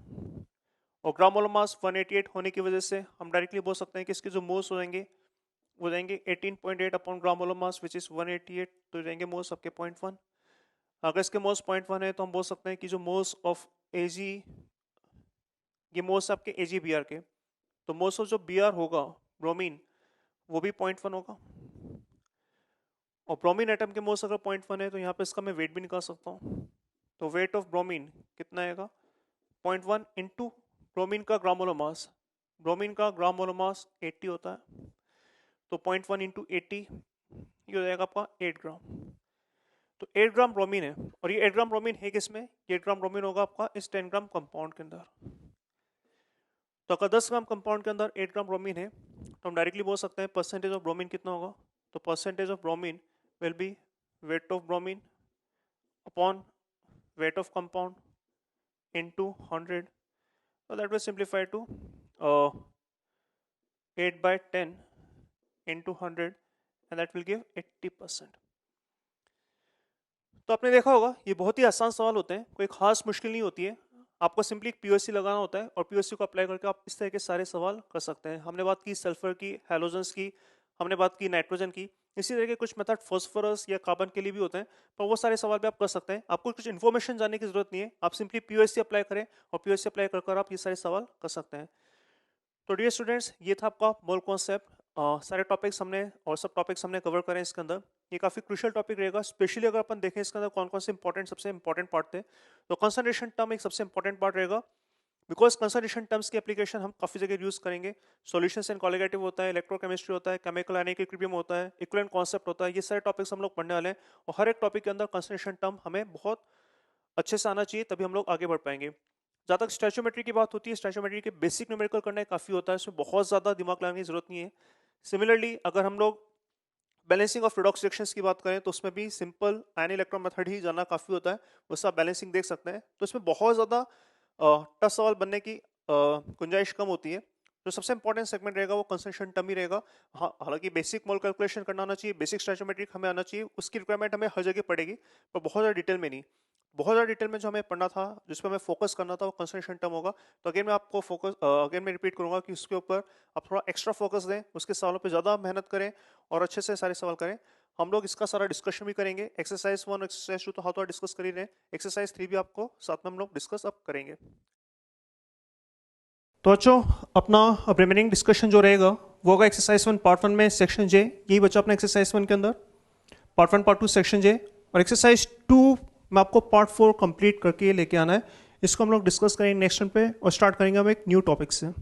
और ग्राम मोलर मास 188 होने की वजह से हम डायरेक्टली बोल सकते हैं कि इसके जो मोल्स हो जाएंगे वो जाएंगे 18.8 upon gram molar mass which is 188, तो जाएंगे मोल्स आपके 0.1। अगर इसके मोल्स 0.1 है तो हम बोल सकते हैं कि जो मोल्स ऑफ Ag, ये मोल्स आपके AgBr के, तो मोल्स ऑफ जो Br होगा ब्रोमीन वो भी 0.1 होगा। और ब्रोमीन एटम के मोल्स अगर 0.1 है तो यहाँ पे इसका मैं वेट भी निकाल सकता हूँ। तो वेट ऑफ ब्रोमीन कितना आएगा? 0.1 इंटू ब्रोमीन का ग्राम मोलर मास। ब्रोमीन का ग्राम मोलर मास 80 होता है, तो 0.1 इंटू 80 ये हो जाएगा आपका 8 ग्राम। तो 8 ग्राम ब्रोमीन है, और ये 8 ग्राम ब्रोमीन है किसमें? ये 8 ग्राम ब्रोमीन होगा आपका इस 10 ग्राम कंपाउंड के अंदर। तो अगर 10 ग्राम कंपाउंड के अंदर 8 ग्राम ब्रोमीन है तो हम डायरेक्टली बोल सकते हैं परसेंटेज ऑफ ब्रोमीन कितना होगा? तो percentage of bromine will be weight of bromine upon weight of compound into 100. So that will simplify to 8 by 10 into 100 and that will give 80%. तो आपने देखा होगा ये बहुत ही आसान सवाल होते हैं, कोई खास मुश्किल नहीं होती है। आपको सिंपली एक पीओएससी लगाना होता है और पीओएससी को अप्लाई करके आप इस तरह के सारे सवाल कर सकते हैं। हमने बात की सल्फर की, हैलोजेंस की, हमने बात की नाइट्रोजन की। इसी तरह के कुछ मेथड फॉस्फोरस या कार्बन के लिए भी होते हैं, पर वो सारे सवाल भी आप कर सकते हैं। आपको कुछ इन्फॉर्मेशन जानने की जरूरत नहीं है, आप सिंपली पीओएससी अप्लाई करें और पीओएससी अप्लाई कर आप ये सारे सवाल कर सकते हैं। तो डियर स्टूडेंट्स, ये था आपका मोल कॉन्सेप्ट। सारे टॉपिक्स हमने और सब टॉपिक्स हमने कवर करें इसके अंदर। ये काफ़ी क्रूशियल टॉपिक रहेगा, स्पेशली अगर अपन देखें इसके अंदर कौन कौन से इंपॉर्टेंट सबसे इंपॉर्टेंट पार्ट थे। तो कंसंट्रेशन टर्म एक सबसे इंपॉर्टेंट पार्ट रहेगा, बिकॉज कंसंट्रेशन टर्म्स की एप्लीकेशन हम काफ़ी जगह यूज़ करेंगे। सॉल्यूशंस एंड कोलिगेटिव होता है, इलेक्ट्रोकेमिस्ट्री होता है, केमिकल आयनिक इक्विलिब्रियम होता है, इक्विवेलेंट कॉन्सेप्ट होता है। ये सारे टॉपिक्स हम लोग पढ़ने वाले हैं और हर एक टॉपिक के अंदर कंसंट्रेशन टर्म हमें बहुत अच्छे से आना चाहिए, तभी हम लोग आगे बढ़ पाएंगे। जहाँ तक स्टैचोमेट्री की बात होती है, स्टैचोमेट्री के बेसिक न्यूमेरिकल करना काफ़ी होता है, इसमें बहुत ज़्यादा दिमाग लगाने की जरूरत नहीं है। सिमिलरली अगर हम लोग बैलेंसिंग ऑफ रिडॉक्स रिएक्शंस की बात करें तो उसमें भी सिंपल आयन इलेक्ट्रॉन मेथड ही जानना काफ़ी होता है, उससे आप बैलेंसिंग देख सकते हैं। तो इसमें बहुत ज़्यादा टफ सवाल बनने की गुंजाइश कम होती है। जो सबसे इंपॉर्टेंट सेगमेंट रहेगा वो कंसंट्रेशन टर्म ही रहेगा। हाँ, हालांकि बेसिक मोल कैलकुलेशन करना आना चाहिए, बेसिक स्टैचोमेट्रिक हमें आना चाहिए, उसकी रिक्वायरमेंट हमें हर जगह पड़ेगी, पर बहुत ज़्यादा डिटेल में नहीं। बहुत ज़्यादा डिटेल में जो हमें पढ़ना था, जिस पर हमें फोकस करना था, वो कंसंट्रेशन टर्म होगा। तो अगेन मैं आपको अगेन मैं रिपीट करूंगा कि उसके ऊपर आप थोड़ा एक्स्ट्रा फोकस दें, उसके सवालों पे ज़्यादा मेहनत करें और अच्छे से सारे सवाल करें। हम लोग इसका सारा डिस्कशन भी करेंगे। एक्सरसाइज 1 एक्सरसाइज 2 तो हाथ डिस्कस कर ही रहे हैं, एक्सरसाइज 3 भी आपको साथ में हम लोग डिस्कस अब करेंगे। तो बच्चों, अपना अब रिमेनिंग डिस्कशन जो रहेगा वो होगा एक्सरसाइज 1 पार्ट 1 में सेक्शन जे। यही बच्चा अपना एक्सरसाइज 1 के अंदर पार्ट 1 पार्ट 2 सेक्शन जे, और एक्सरसाइज 2 में आपको पार्ट 4 कंप्लीट करके लेके आना है। इसको हम लोग डिस्कस करेंगे नेक्स्ट टाइम पे और स्टार्ट करेंगे हम एक न्यू टॉपिक से।